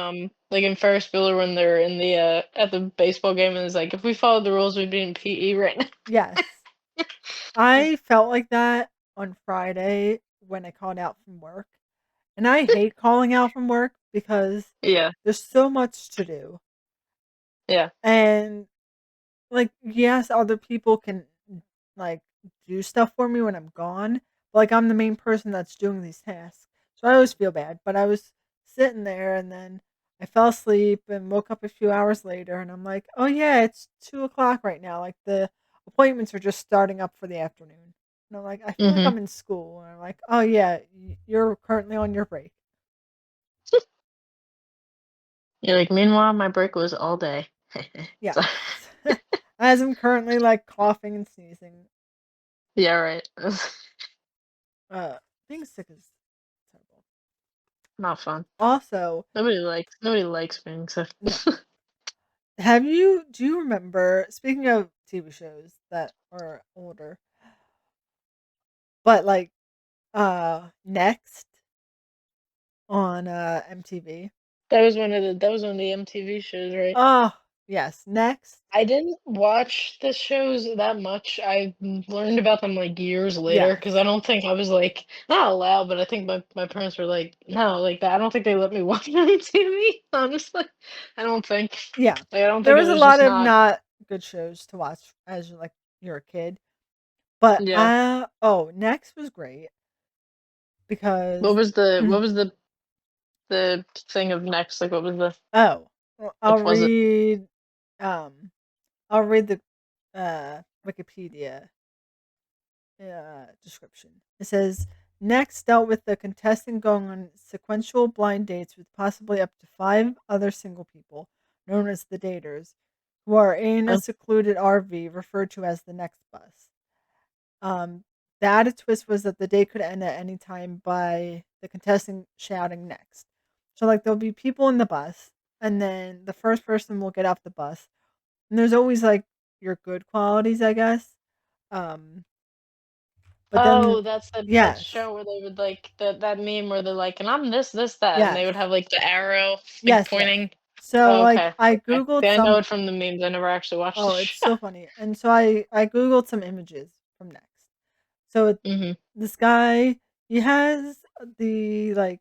like, in Ferris Bueller when they're in the, at the baseball game, and it's like, "If we followed the rules, we'd be in PE right now." yes. I felt like that on Friday when I called out from work. And I hate calling out from work because Yeah, there's so much to do. yeah. And like, yes, other people can like do stuff for me when I'm gone, but like I'm the main person that's doing these tasks. So I always feel bad. But I was sitting there and then I fell asleep and woke up a few hours later, and I'm like, "Oh yeah, it's 2 o'clock right now. Like the appointments are just starting up for the afternoon." And I'm like, "I feel like Mhm. I'm in school." And I'm like, "Oh yeah, you're currently on your break." You're like, "Meanwhile, my break was all day." Yeah, So as I'm currently like coughing and sneezing. yeah, right. Being sick is terrible. Not fun. Also, Nobody likes being sick. no. Do you remember, speaking of TV shows that are older, but like Next on MTV? That was one of the MTV shows, right? Oh, yes, Next. I didn't watch the shows that much. I learned about them like years later because I Yes. don't think I was like not allowed, but I think my parents were like, no, like that. I don't think they let me watch it on TV. Honestly, I don't think. Yeah. Like, I don't There think it was a was lot just of not. not good shows to watch as you're a kid. But Yeah. Next was great What because was the thing of next? Like, what was oh, well, the was it? um I'll read the Wikipedia description. It says Next dealt with the contestant going on sequential blind dates with possibly up to five other single people, known as the daters, who are in a Oh, secluded RV referred to as the next bus. Um, the added twist was that the date could end at any time by the contestant shouting next. So like there'll be people in the bus, and then the first person will get off the bus, and there's always like your good qualities, I guess. Um, but then oh, that's that yes, show where they would like that meme where they're like, and I'm this that, and they yes, would have like the arrow like yes, yes. pointing. So like Okay, I okay. googled Yeah, I know some. it from the memes. I never actually watched the Oh, it's show. so funny. And so I googled some images from Next. So Mhm. this guy, he has the like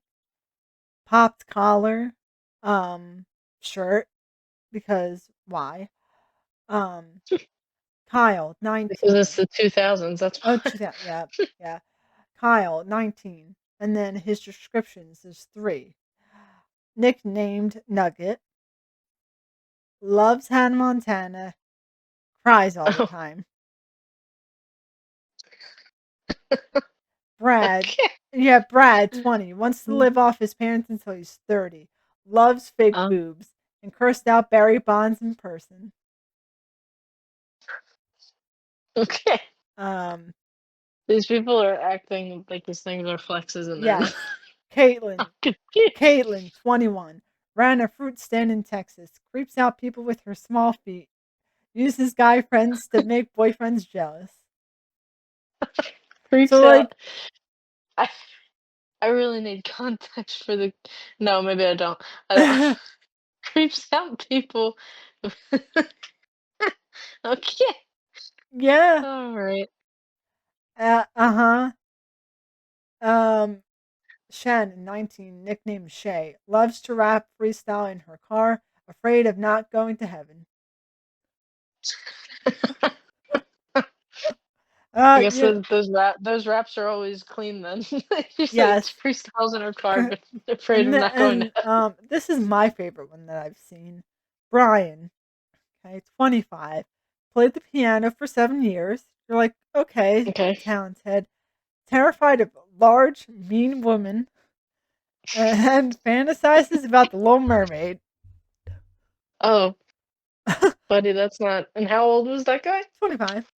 popped collar um shirt, because why? Um Kyle, Because it's 19. the 2000s. That's Oh, why. yeah, yeah. Kyle, 19. And then his descriptions is three. Nicknamed Nugget, loves Hannah Montana, cries all the Oh, time. Brad, okay. yeah, Brad, 20, wants to Mm. live off his parents until he's 30, loves fake Oh, boobs, and cursed out Barry Bonds in person. okay. Um, These people are acting like these things are flexes, and they're not. yes. Caitlin, I'm confused. 21, ran a fruit stand in Texas, creeps out people with her small feet, uses guy friends to make boyfriends jealous. Freaks So, like, out. I I really need context for the. No, maybe I don't. I don't. Creeps out people. Okay. yeah, All right. uh-huh. Um, Shannon, 19, nicknamed Shay, loves to rap freestyle in her car, afraid of not going to heaven. I guess Yeah, those raps are always clean then. She said yes. freestyles in her car, but afraid And of not going to heaven. this is my favorite one that I've seen. Brian, okay, 25, played the piano for 7 years. You're like, okay, Okay. talented. Terrified of large, mean women, and fantasizes about the Little Mermaid. Oh, buddy, that's not. And how old was that guy? 25.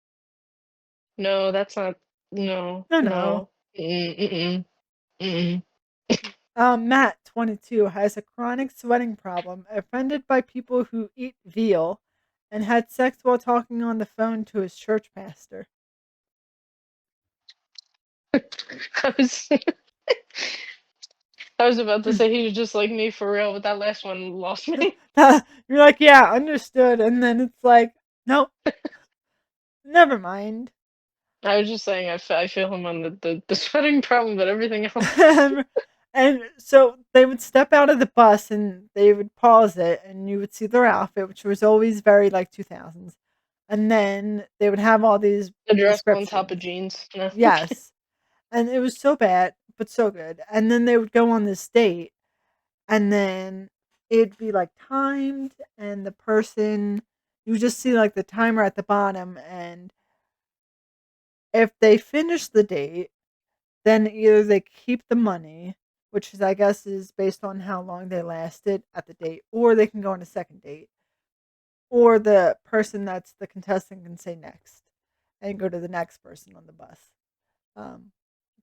No, that's not. No, No, no. no. Mm-mm, mm-mm, mm-mm. Matt, 22, has a chronic sweating problem, offended by people who eat veal, and had sex while talking on the phone to his church pastor. I was I was about to say he was just like me for real, but that last one lost me. You're like, yeah, understood. And then it's like, nope, never mind. I was just saying I feel him on the sweating problem, but everything else. And so they would step out of the bus and they would pause it, and you would see their outfit, which was always very like 2000s. And then they would have all these The dress on top of descriptions. jeans. No. Yes. And it was so bad, but so good. And then they would go on this date, and then it'd be like timed, and the person you just see like the timer at the bottom, and if they finish the date, then either they keep the money, which is I guess is based on how long they lasted at the date, or they can go on a second date, or the person that's the contestant can say next and go to the next person on the bus. Um,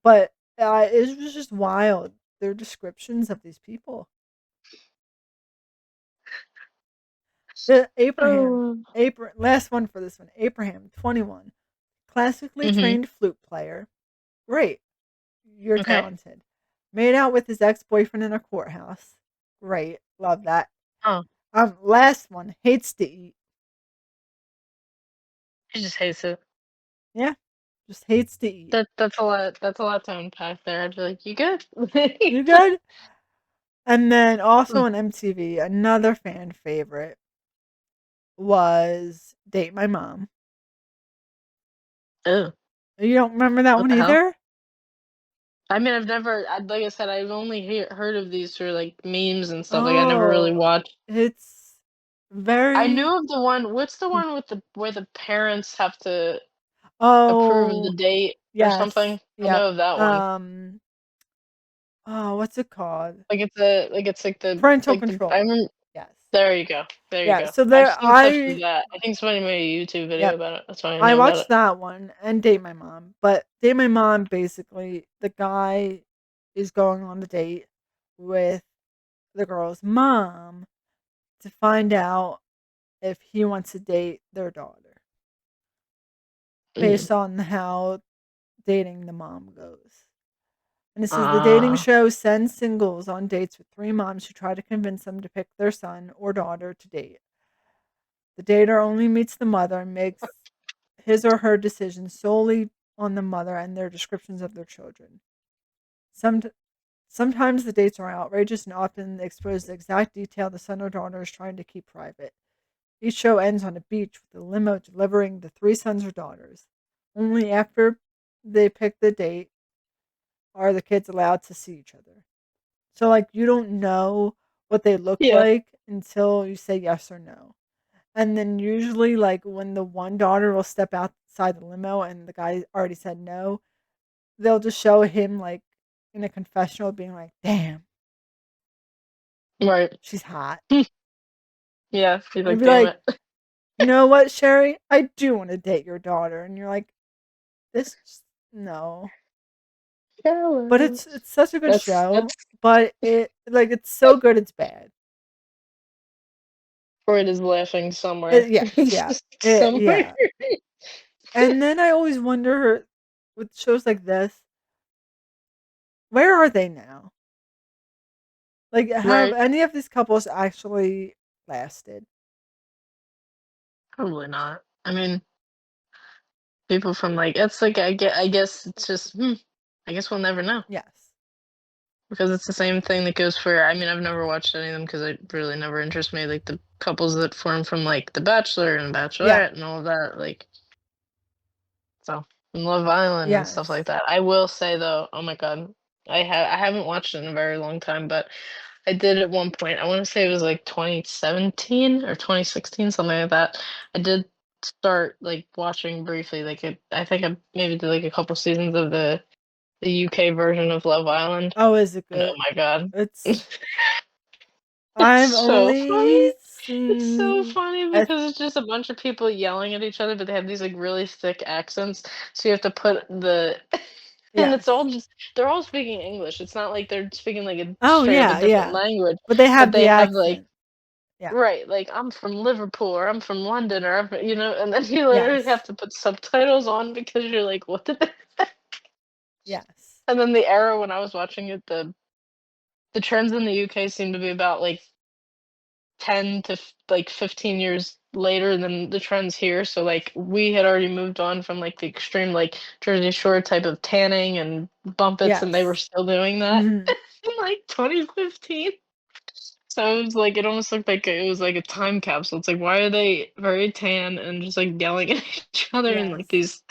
but it was just wild. Their descriptions of these people. The Oh. Last one for this one. Abraham, 21, classically Mhm. trained flute player. Great, you're Okay. talented. Made out with his ex-boyfriend in a courthouse. Great, love that. Oh, Last one, hates to eat. he just hates it. Yeah, just hates to eat. That's a lot. That's a lot to unpack there. I'd be like, "You good?" You good? And then also Mm. on MTV, another fan favorite was Date My Mom. Ew, You don't remember that what one the hell? either? I mean, like I said, I've only heard of these through like memes and stuff. Like I never really Oh, watched. it's I very knew of the one. What's the one with the where the parents have to approve of the oh, date or yes, something? I yep. know of that one. Oh, what's it called? It's like Parental the I control. remember. Yes. There you go. There you Yeah, go. so I've there seen clips of that. I think somebody made a YouTube video yep. about it. That's why I I know about watched it. that one and Date My Mom. But Date My Mom, basically, the guy is going on the date with the girl's mom to find out if he wants to date their daughter Mhm. based on how dating the mom goes. And it says the dating Ah, show sends singles on dates with three moms who try to convince them to pick their son or daughter to date. The dater only meets the mother and makes his or her decisions solely on the mother and their descriptions of their children. Some, Sometimes the dates are outrageous and often expose the exact detail the son or daughter is trying to keep private. Each show ends on a beach with a limo delivering the three sons or daughters. Only after they pick the date are the kids allowed to see each other. So, like, you don't know what they look yeah. like until you say yes or no. And then usually, like, when the one daughter will step outside the limo and the guy already said no, they'll just show him, like, in a confessional being like, damn, Right. she's hot. Yeah. He's And like, be damn like, it. you know what, Sherry? I do want to date your daughter. And you're like, this, no. But Jealous. it's such a good That's show, but it's so good it's bad. Freud is laughing somewhere. Yes, yeah. Just somewhere. Yeah. And then I always wonder with shows like this, where are they now? Like, have Right. any of these couples actually lasted? Probably not. I mean, people from like it's like I guess it's just I guess we'll never know Yes. because it's the same thing that goes for. I mean, I've never watched any of them because it really never interests me. Like the couples that form from like The Bachelor and Yeah. Bachelorette and all of that. Like so, and Love Island and stuff like Yes. that. I will say though, oh my god, I haven't watched it in a very long time, but I did at one point. I want to say it was like 2017 or 2016, something like that. I did start like watching briefly. I think I maybe did like a couple seasons of the UK version of Love Island. Oh, is it And oh good? my god, It's it's I've so funny. only It's so seen funny I because it's just a bunch of people yelling at each other, but they have these like really thick accents. So you have to put the and it's all yes. just they're all speaking English. It's not like they're speaking like a Oh, straight up a yeah, different yeah. language, But they but have the they have like accent. Yeah. right, like I'm from Liverpool or I'm from London or and then you literally Yes. have to put subtitles on because you're like, what did they Yes. And then the era when I was watching it, the trends in the UK seem to be about like 10 to like 15 years later than the trends here. So like we had already moved on from like the extreme like Jersey Shore type of tanning and bumpets, and they were Yes. still doing that Mhm. in like 2015. So it was like it almost looked like it was like a time capsule. It's like why are they very tan and just like yelling at each other in like Yes. these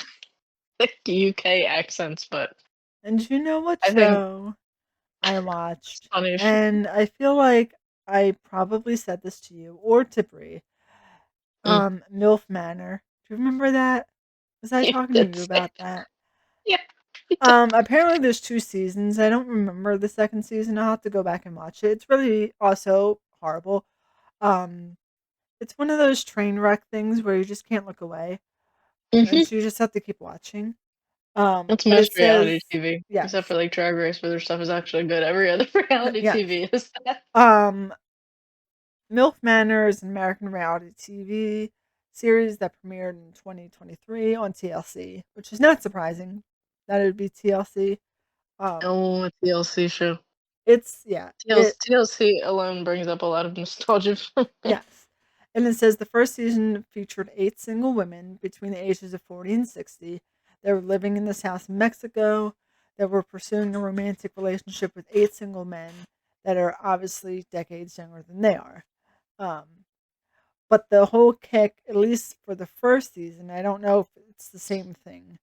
thick UK accents? But And you know what I think show I it's watched? funny. And I feel like I probably said this to you or to Bree. Mm. MILF Manor. Do you remember that? Was I You talking to did you say about that? yeah. You did. Apparently there's 2 seasons. I don't remember the 2nd season. I'll have to go back and watch it. It's really also horrible. Um, it's one of those train wreck things where you just can't look away, and Hmm. so you just have to keep watching. That's But it most says reality TV, except yes, for like Drag Race, where their stuff is actually good. Every other reality yes. TV is that. Um, MILF Manor is an American reality TV series that premiered in 2023 on TLC, which is not surprising that it would be TLC. Um, Oh, a TLC show. it's yeah, TLC, TLC alone brings up a lot of nostalgia for me. yes. And it says the first season featured 8 single women between the ages of 40 and 60. They were living in this house in Mexico that were pursuing a romantic relationship with 8 single men that are obviously decades younger than they are. Um, but the whole kick, at least for the first season, I don't know if it's the same thing.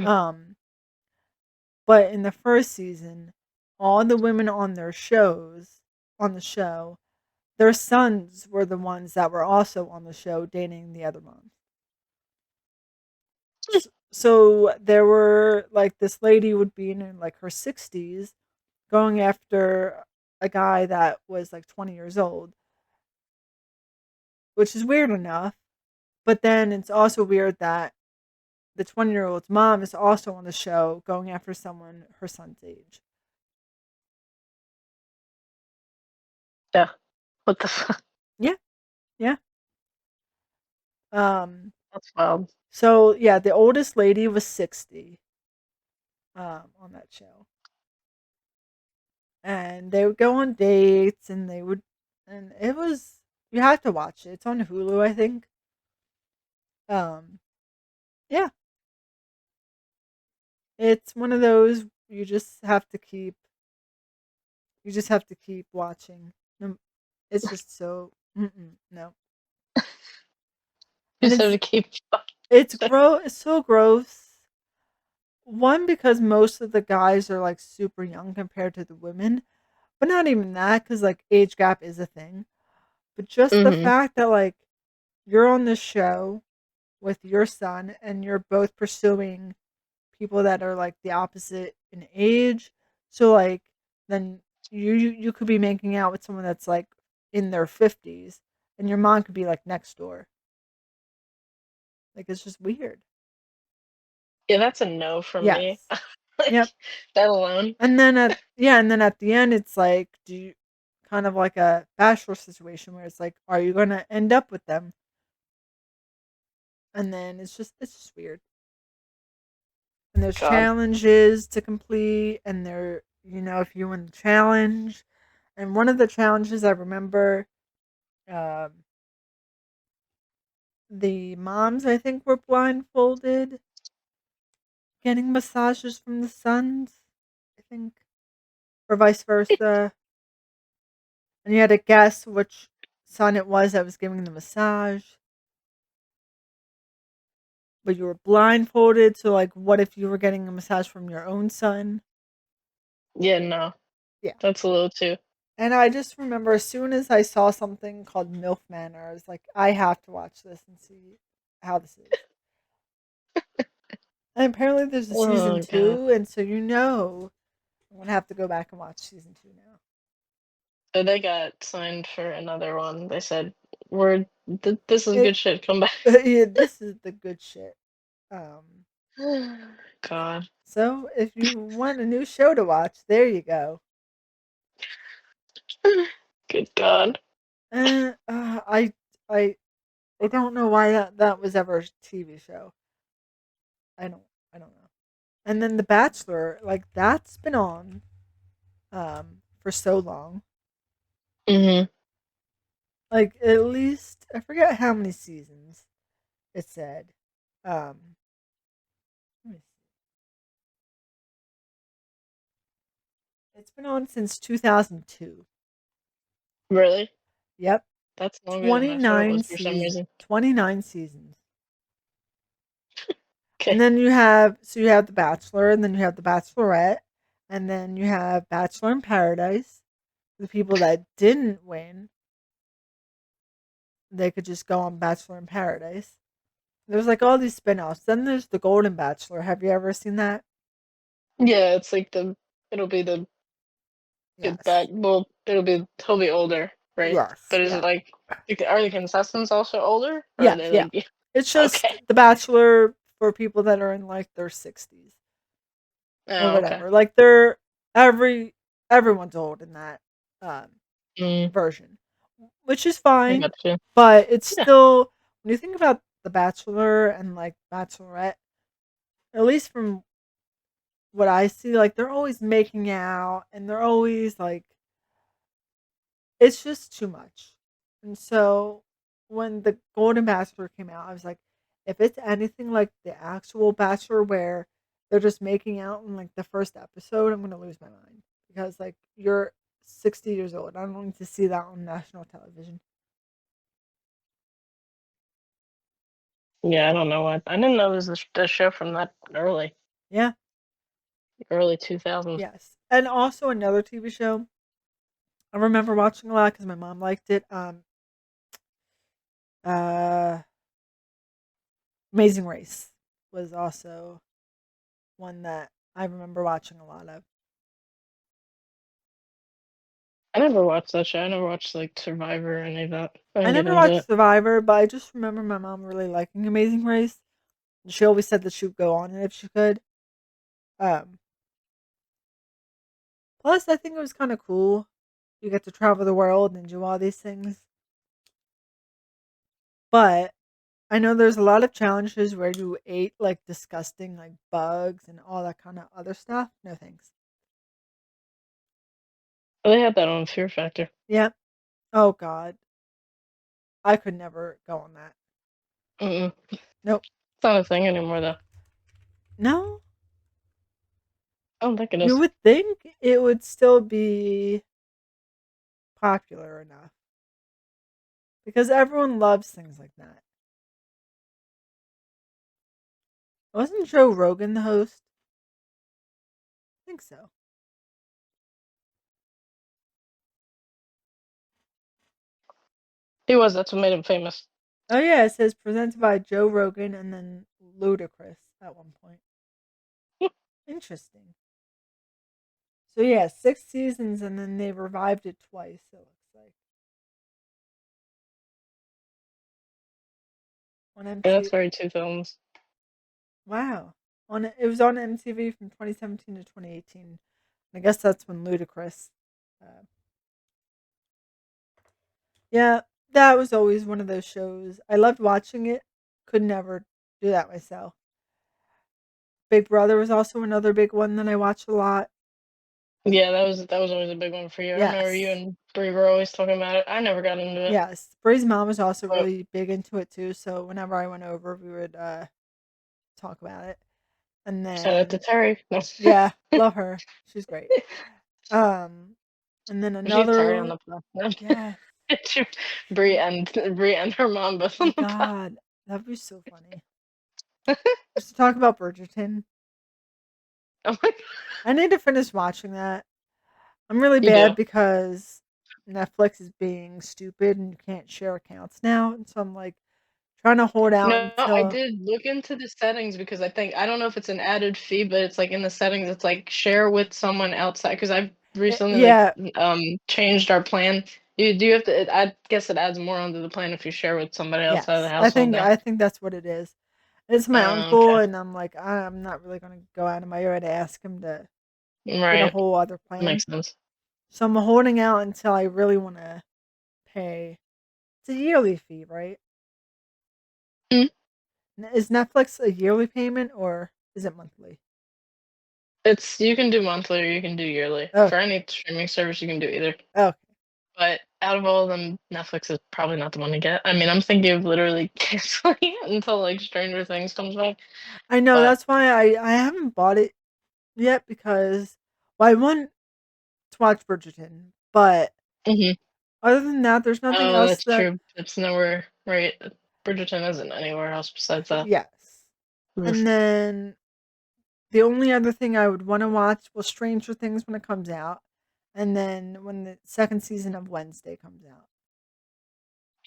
Um, but in the first season, all the women on the show, their sons were the ones that were also on the show dating the other moms. So there were like this lady would be in like her 60s going after a guy that was like 20 years old, which is weird enough. But then it's also weird that the 20-year-old's mom is also on the show going after someone her son's age. Yeah. What the fuck? Yeah, yeah. Um, That's wild. so yeah, the oldest lady was 60 on that show. And they would go on dates and and it was you have to watch it. It's on Hulu, I think. Um, yeah, it's one of those you just have to keep watching. It's just so no. You And just have to keep. it's so gross. One, because most of the guys are like super young compared to the women, but not even that, because like age gap is a thing. But just the Hmm. fact that like you're on this show with your son and you're both pursuing people that are like the opposite in age. So like then you could be making out with someone that's like in their 50s and your mom could be like next door. Like it's just weird. Yeah, that's a no from me. Yes. Like Yep. that alone. And then at the end it's like do you kind of like a bachelor situation where it's like are you going to end up with them? And then it's just weird. And there's God. challenges to complete and if you win the challenge. And one of the challenges I remember, um, the moms I think were blindfolded getting massages from the sons, I think, or vice versa. And you had to guess which son it was that was giving the massage, but you were blindfolded. So, like, what if you were getting a massage from your own son? Yeah, no. Yeah. That's a little too. And I just remember as soon as I saw something called MILF Manor, I was like, I have to watch this and see how this is. And apparently there's a season Oh god. 2, and so I'm gonna have to go back and watch season 2 now. So they got signed for another one. They said, "We're this is It good shit. Come back." yeah, this is the good shit. Um, God. so if you want a new show to watch, there you go. Good God. Uh, uh I I I don't know why that was ever a TV show. I don't I don't know. And then The Bachelor, like that's been on for so long. Hmm. Like at least I forget how many seasons it said. Um, let me see. It's been on since 2002. Really? Yep. That's longer than I thought it 29 was for some seasons. reason. 29 seasons. And Okay. then you have The Bachelor and then you have The Bachelorette and then you have Bachelor in Paradise. the people that didn't win, they could just go on Bachelor in Paradise. There's like all these spin-offs. Then there's the Golden Bachelor. Have you ever seen that? Yeah, it's like the it'll be the good Yes. bad. Well, he'll be older, right? Yes. But is it Yeah. like are the contestants also older, or are Yes. they Yeah. like It's just okay? The Bachelor for people that are in like their 60s or Oh, okay. whatever. Like they're every everyone's old in that um, Mm, version, which is I fine. got you. But it's Yeah. still when you think about The Bachelor and like Bachelorette, at least from what I see, like they're always making out and they're always like it's just too much. And so when the Golden Bachelor came out, I was like, if it's anything like the actual Bachelor where they're just making out in like the first episode, I'm gonna lose my mind. Because like you're 60 years old. I don't need to see that on national television. Yeah, I don't know what. I didn't know this was the show from that Yeah. early 2000s. Yes. And also another TV show I remember watching a lot because my mom liked it. Uh Amazing Race was also one that I remember watching a lot of. I never watched that show. I never watched like Survivor or any of that. I I didn't get never into watched it. Survivor, but I just remember my mom really liking Amazing Race. She always said that she would go on it if she could. Um, Plus, I think it was kind of cool. You get to travel the world and do all these things. But I know there's a lot of challenges where you ate like disgusting like bugs and all that kind of other stuff. No thanks. But they had that on Fear Factor. Yep. Oh God, I could never go on that. Mm-mm. Nope. It's not a thing anymore, though. No, I don't think it you is. would think it would still be popular enough because everyone loves things like that. Wasn't Joe Rogan the host? I think so. He was. That's what made him famous. Oh yeah, it says presented by Joe Rogan and then Ludacris at one point. Interesting. So yeah, 6 seasons and then they revived it twice. It looks like on Yeah, that's MTV. very two films. Wow, on it was on MTV from 2017 to 2018. I guess that's when Ludacris. Uh, yeah, that was always one of those shows. I loved watching it. Could never do that myself. Big Brother was also another big one that I watched a lot. Yeah, that was always a big one for you. I remember you Yes. and Brie were always talking about it. I never got into it. Yes. Bree's mom was also But really big into it too, so whenever I went over, we would talk about it. And shout out to then Terry. No. yeah, love her. She's great. Um and then She's Terry on another the pod. yes. She- Brie and her mom both My on the pod. god, that'd be so funny. Just to talk about Bridgerton. I'm like, I need to finish watching that. I'm really you do. bad because Netflix is being stupid and you can't share accounts now. And so I'm like trying to hold out No, I until did look into the settings because I don't know if it's an added fee, but it's like in the settings, it's like share with someone outside. Because I've recently yeah, changed our plan. You do have to. I guess it adds more onto the plan if you share with somebody outside of the yes. household now. I think that's what it is. It's my uncle Okay, and I'm like I'm not really going to go out of my way to ask him to get a right, whole other makes plan. sense. So I'm holding out until I really want to pay. It's a yearly fee, right? Mm. Is Netflix a yearly payment or is it monthly? It's you can do monthly or you can do yearly. For Okay. any streaming service, you can do either. Okay. But out of all of them, Netflix is probably not the one to get. I mean, I'm thinking of literally canceling it until like Stranger Things comes back. I know But that's why I haven't bought it yet because well, I want to watch Bridgerton, but mhm. other than that, there's nothing Oh, else that's that true. It's nowhere right. Bridgerton isn't anywhere else besides that. yes. Oof. And then the only other thing I would want to watch was Stranger Things when it comes out. and then when the second season of Wednesday comes out,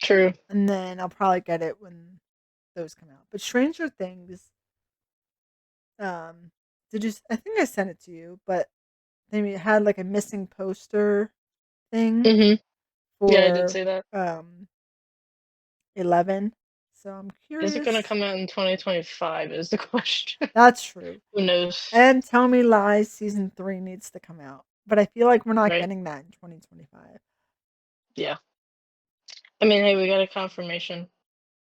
True. and then I'll probably get it when those come out. But Stranger Things, um, did you? I think I sent it to you, but they had like a missing poster thing Mhm. Yeah, I did for say that. 11. So I'm Is it gonna curious. come out in 2025 is the question. That's true. Who knows? And Tell Me Lies season 3 needs to come out. But I feel like we're not Right? getting that in 2025. Yeah. I mean, hey, we got a confirmation.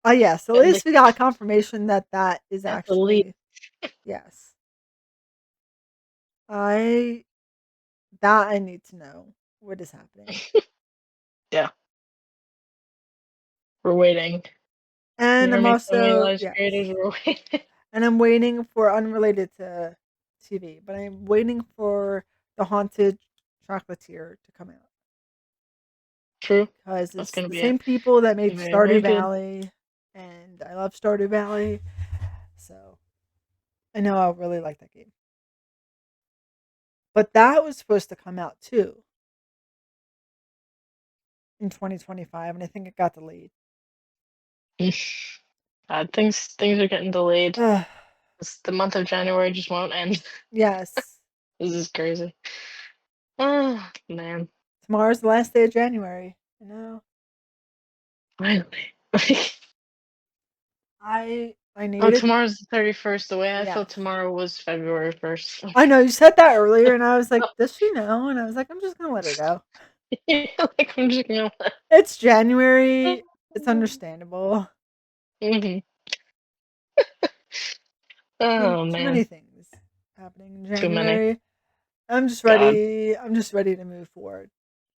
Oh, yes. At At least least we got confirmation that that is at the least. actually, yes. I, that I need to know what is happening. Yeah, we're waiting. You And hear I'm me? So many also, lives yes. creators, we're waiting. And I'm waiting for unrelated to TV, but I'm waiting for The Haunted Chocolatier to come out True. because That's it's gonna the be it. same people that It's made gonna be very Stardew good. Valley, and I love Stardew Valley, so I know I'll really like that game. But that was supposed to come out too in 2025, and I think it got delayed. Things are getting delayed. Ugh, The month of January just won't end. yes, This is crazy. Ah, man. tomorrow's the last day of January. You know, Finally. I Oh, needed, tomorrow's the 31st. The way I felt yes. tomorrow was February 1st. I know you said that earlier, and I was like, does she know? And I was like, I'm just gonna let her go. Like, I'm just gonna It's January. It's understandable. Mhm. Too Oh, too many man. things happening in Too many. January. I'm just God. ready. I'm just ready to move forward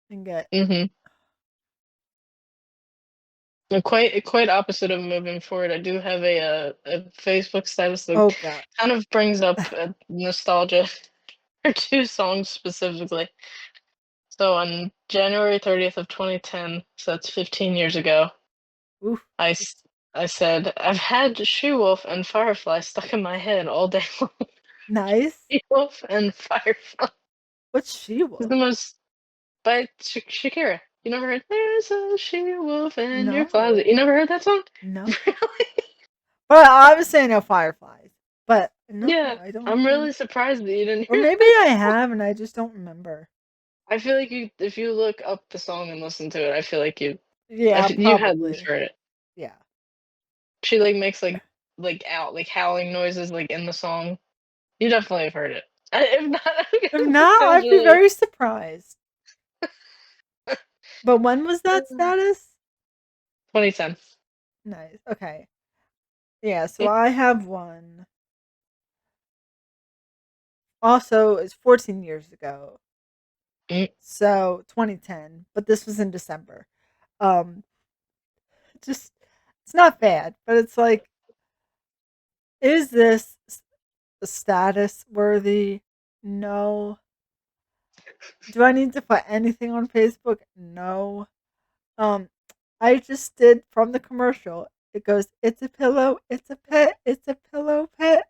and get. Mhm. Quite opposite of moving forward. I do have a Facebook status that Oh God, kind of brings up nostalgia for two songs specifically. So on January 30th of 2010, so that's 15 years ago, oof, I, s- I said, I've had She-Wolf and Firefly stuck in my head all day long. nice. She-Wolf and Firefly What's she is wolf? the most, by Shakira. You never heard, There's a She-Wolf in your closet. No, You never heard that song? no. Really? But I was saying no fireflies. But no, Yeah. I don't I'm think. really surprised that you didn't Or hear maybe that I song. have, and I just don't remember. I feel like if you look up the song and listen to it, I feel like Yeah, you had at least probably. heard it. Yeah. She like makes like howling noises like in the song. You definitely have heard it. If not, If I not, was I'd be really very surprised. But when was that status? 2010. Nice. Okay. Yeah, so I have one. Also, it's 14 years ago. Mm. So 2010, but this was in December. Um just it's not bad, but it's like, is this status worthy? No. Do I need to put anything on Facebook? No. Um I just did from the commercial. It goes, "It's a pillow, it's a pet, it's a pillow pet."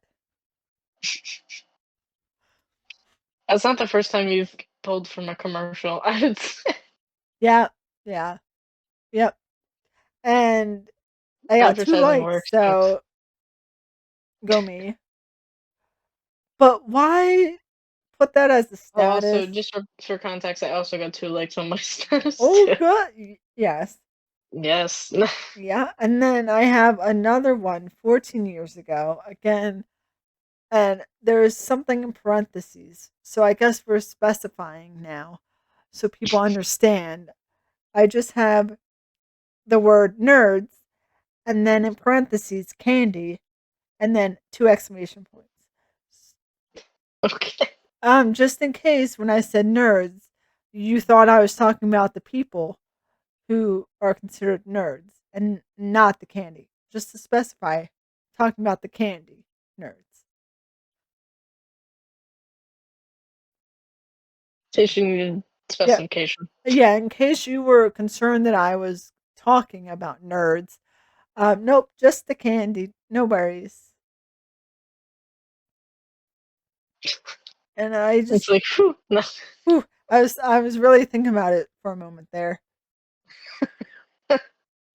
That's not the first time you've pulled from a commercial. I would say. Yeah. Yeah. Yep. And I got 2 Advertising likes, works, folks. so go me. But why put that as the Oh, also, status? just for context, I also got 2 likes on my status Oh, too. good. Yes. Yes. Yeah. And then I have another one 14 years ago again, and there's something in parentheses. So I guess we're specifying now so people understand. I just have the word nerds and then in parentheses candy and then 2 exclamation points. Okay. Just in case when I said nerds, you thought I was talking about the people who are considered nerds and not the candy. Just to specify, talking about the candy nerds. Station needed Yeah, specification. yeah. In case you were concerned that I was talking about nerds, nope, just the candy, no worries. And I just, It's like, whew, no. whew, I was really thinking about it for a moment there.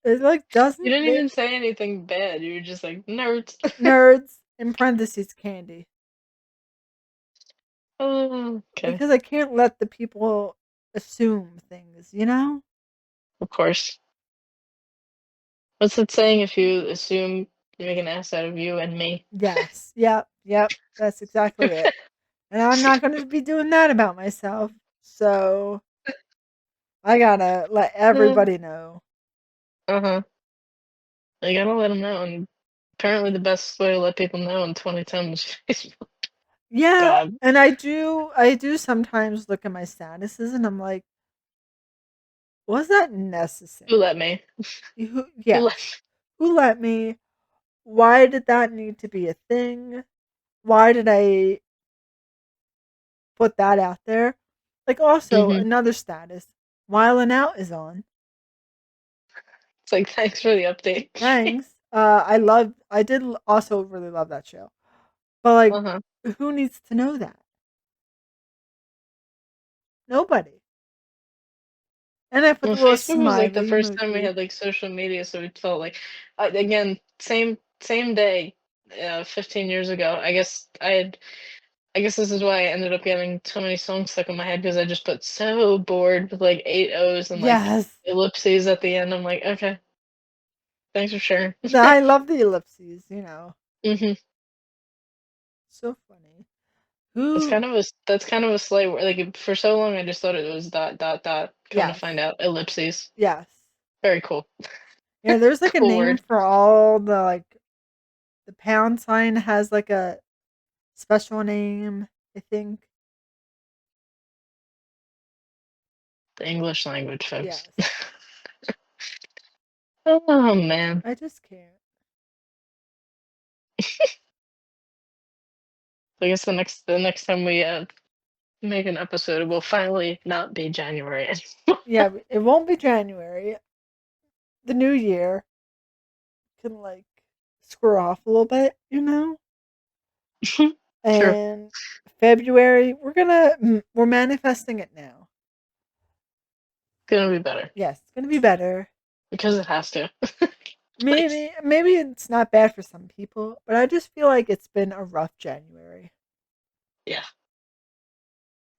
It like You doesn't didn't make even say anything bad. You were just like nerds. nerds in parentheses candy Oh, okay, because I can't let the people assume things, you know? of course. What's it saying? If you assume you make an ass out of you and me. Yes. Yep. Yep. That's exactly it. And I'm not going to be doing that about myself. So I gotta let everybody know. Uh-huh. You gotta let them know. And apparently the best way to let people know in 2010 was Facebook. Yeah, God, and I do sometimes look at my statuses and I'm like, was that who necessary? let me? Who let Yes. Who let me? Why did that need to be a thing? Why did I put that out there? Like also Mm-hmm. another status. Wildin' Out is on. It's like, thanks for the update. Thanks. I also really love that show. But like Uh-huh. who needs to know that? Nobody. And I put Well, the little Facebook was like the smiley first time we emoji. had like social media, so it felt like, again, same day, 15 years ago. I guess this is why I ended up getting so many songs stuck in my head because I just put so bored with like eight O's and like Yes. ellipses at the end. I'm like, okay, thanks for sharing. I love the ellipses. Hmm. So funny. Who That's kind of a slight word. Like for so long, I just thought it was dot dot dot. Come to Yes. find out, ellipses. Yes. Very cool. Yeah, there's like a Cool name word. for all the pound sign has like a special name, I think. The English language, folks. Yes. Oh man. I just can't. I guess the next time we make an episode, it will finally not be January Yeah, it won't be January. The new year can like screw off a little bit. anymore. True. And February, we're manifesting it now. Gonna be better Yes, it's gonna be better. because it has to. Please. Maybe it's not bad for some people, but I just feel like it's been a rough January. Yeah.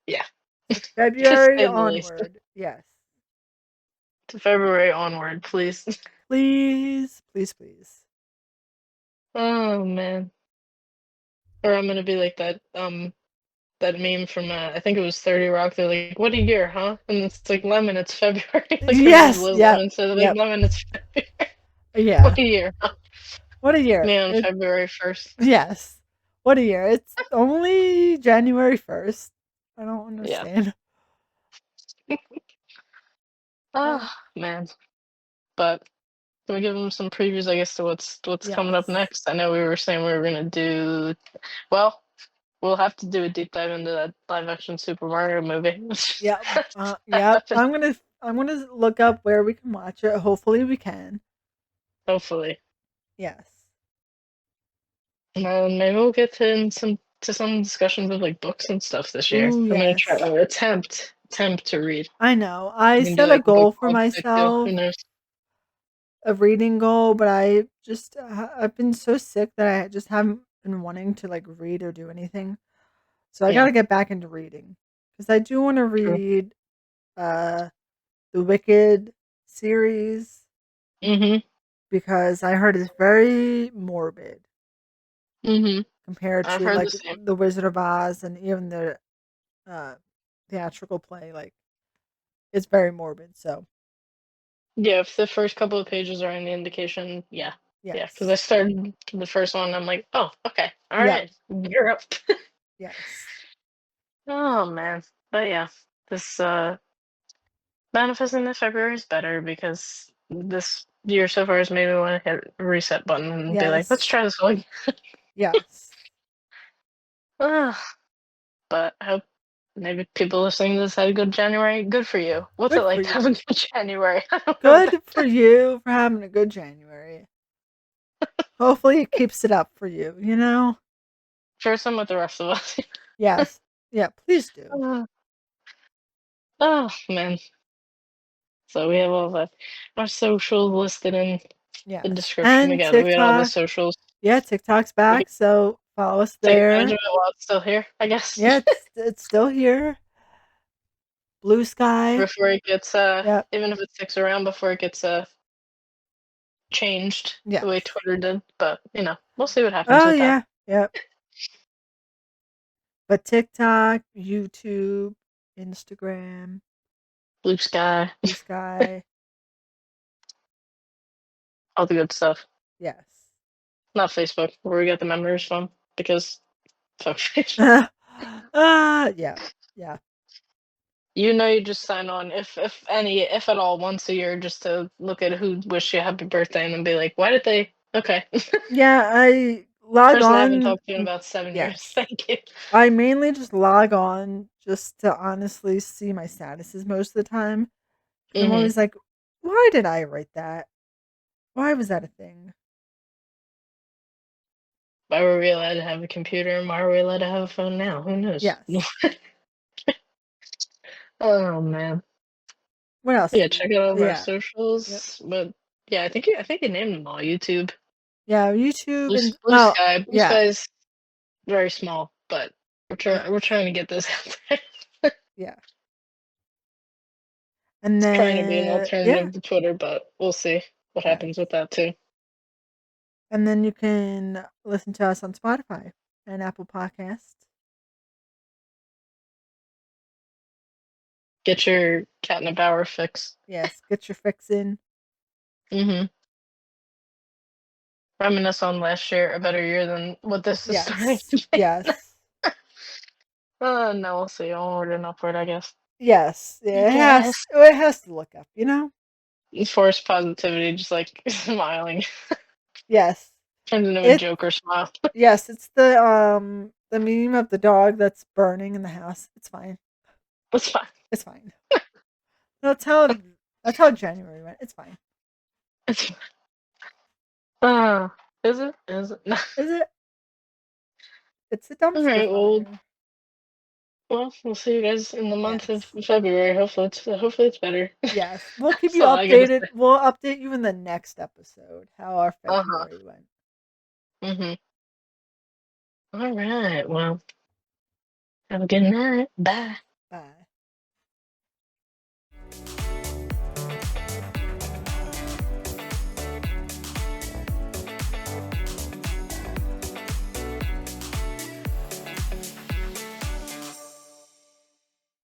Yeah. So To February say the least. onward, yes. To February onward, please. Please, please, please. Oh man. Or I'm gonna be like that meme from I think it was 30 Rock. They're like, "What a year, huh?" And it's like lemon. It's February. Like her name's Yes, Liz yep, Lemon, so they're like yep. lemon. It's February. Yeah. What a year, huh? What a year. Me on February 1st. Yes. What a year. It's only January 1st. I don't Yeah. understand. Uh, Ah, man. But can we give them some previews, I guess, to what's coming up yes. next? I know we were saying we were gonna do. Well, we'll have to do a deep dive into that live action Super Mario movie. Yep. That Yep. happened. I'm gonna look up where we can watch it. Hopefully we can. Hopefully. Yes. And maybe we'll get to some discussions of like books and stuff this year. Ooh, I'm gonna try yes. to attempt to read. I know. I We can do set a like a book goal for club type deal. myself, Who knows? a reading goal, but I've been so sick that I just haven't been wanting to like read or do anything. So I got Yeah, to get back into reading because I do want to true. read the Wicked series Mhm. because I heard it's very morbid Mhm. compared I've to heard the like same. the Wizard of Oz and even the uh, theatrical play. Like it's very morbid. So Yeah, if the first couple of pages are any indication, yeah. Yeah, because I yes, started the first one, I'm like, oh, okay, all yeah, right, you're up. yes, Oh man, but yeah, this manifesting this February is better because this year so far has made me want to hit a reset button and be like, let's yes, try this all again. yes. Ah, but I hope maybe people listening to this had a good January. Good for you. What's it Good for like to have a you. good January? I don't know what that Good for you for having a good January. Hopefully it keeps it up for you. share some with the rest of us. Yes. Yeah, please do. Oh man. So we have all the our socials listed in the Yes. description. And We got all the TikTok. socials. Yeah, TikTok's We can back, so follow us take there. advantage of it while it's still here, I guess. Yeah, it's still here. Blue Sky. Before it gets Yep. even if it sticks around before it gets changed the way Yes. Twitter did. But we'll see what happens Oh with that. yeah. Yep. But TikTok, YouTube, Instagram, Blue sky, Blue Sky. all the good stuff. Yes. Not Facebook, where we get the memories from, because fuck Facebook. Yeah. Yeah. You just sign on if at all once a year just to look at who wished you happy birthday and then be like, why did they? Okay, Yeah, I log person I haven't on. talked to in about 7 years. Yes. Thank you. I mainly just log on just to honestly see my statuses most of the time. Because I'm Hmm. always like, why did I write that? Why was that a thing? Why were we allowed to have a computer and why are we allowed to have a phone now? Who knows? Yes. Oh man. What else Yeah, do we? check out all of our Yeah. Yep. socials. But yeah, I think you named them all. YouTube, Yeah. YouTube and Blue Sky. Blue yeah. Sky is very small, but we're Yes. trying to get this out there. Yeah. And It's trying to be an then yeah. alternative to Twitter, but we'll see what Yes. happens with that too. And then you can listen to us on Spotify and Apple Podcasts. Get your cat in a bower fix. Yes. Get your fix in. Mm-hmm. Reminisce on last year, a better year than what this is starting Yes. to be. Yes. No, we'll see. Onward and upward, I guess. Yes. I Yeah, it has. guess. It has to look up. You know. Forced positivity, just like smiling. Yes. Turns into a It. Joker smile. Yes. It's the meme of the dog that's burning in the house. It's fine. It's fine. It's fine. That's how January went. It's fine. It's Uh, is it? Is it? No. Is it? It's a All dumpster right. fire. Well, we'll see you guys in the month of Yes. February. Hopefully it's better. Yes. We'll keep That's you all I gotta updated. say. We'll update you in the next episode how our Uh huh. February went. Mhm. All right. Well, have a good night. Bye.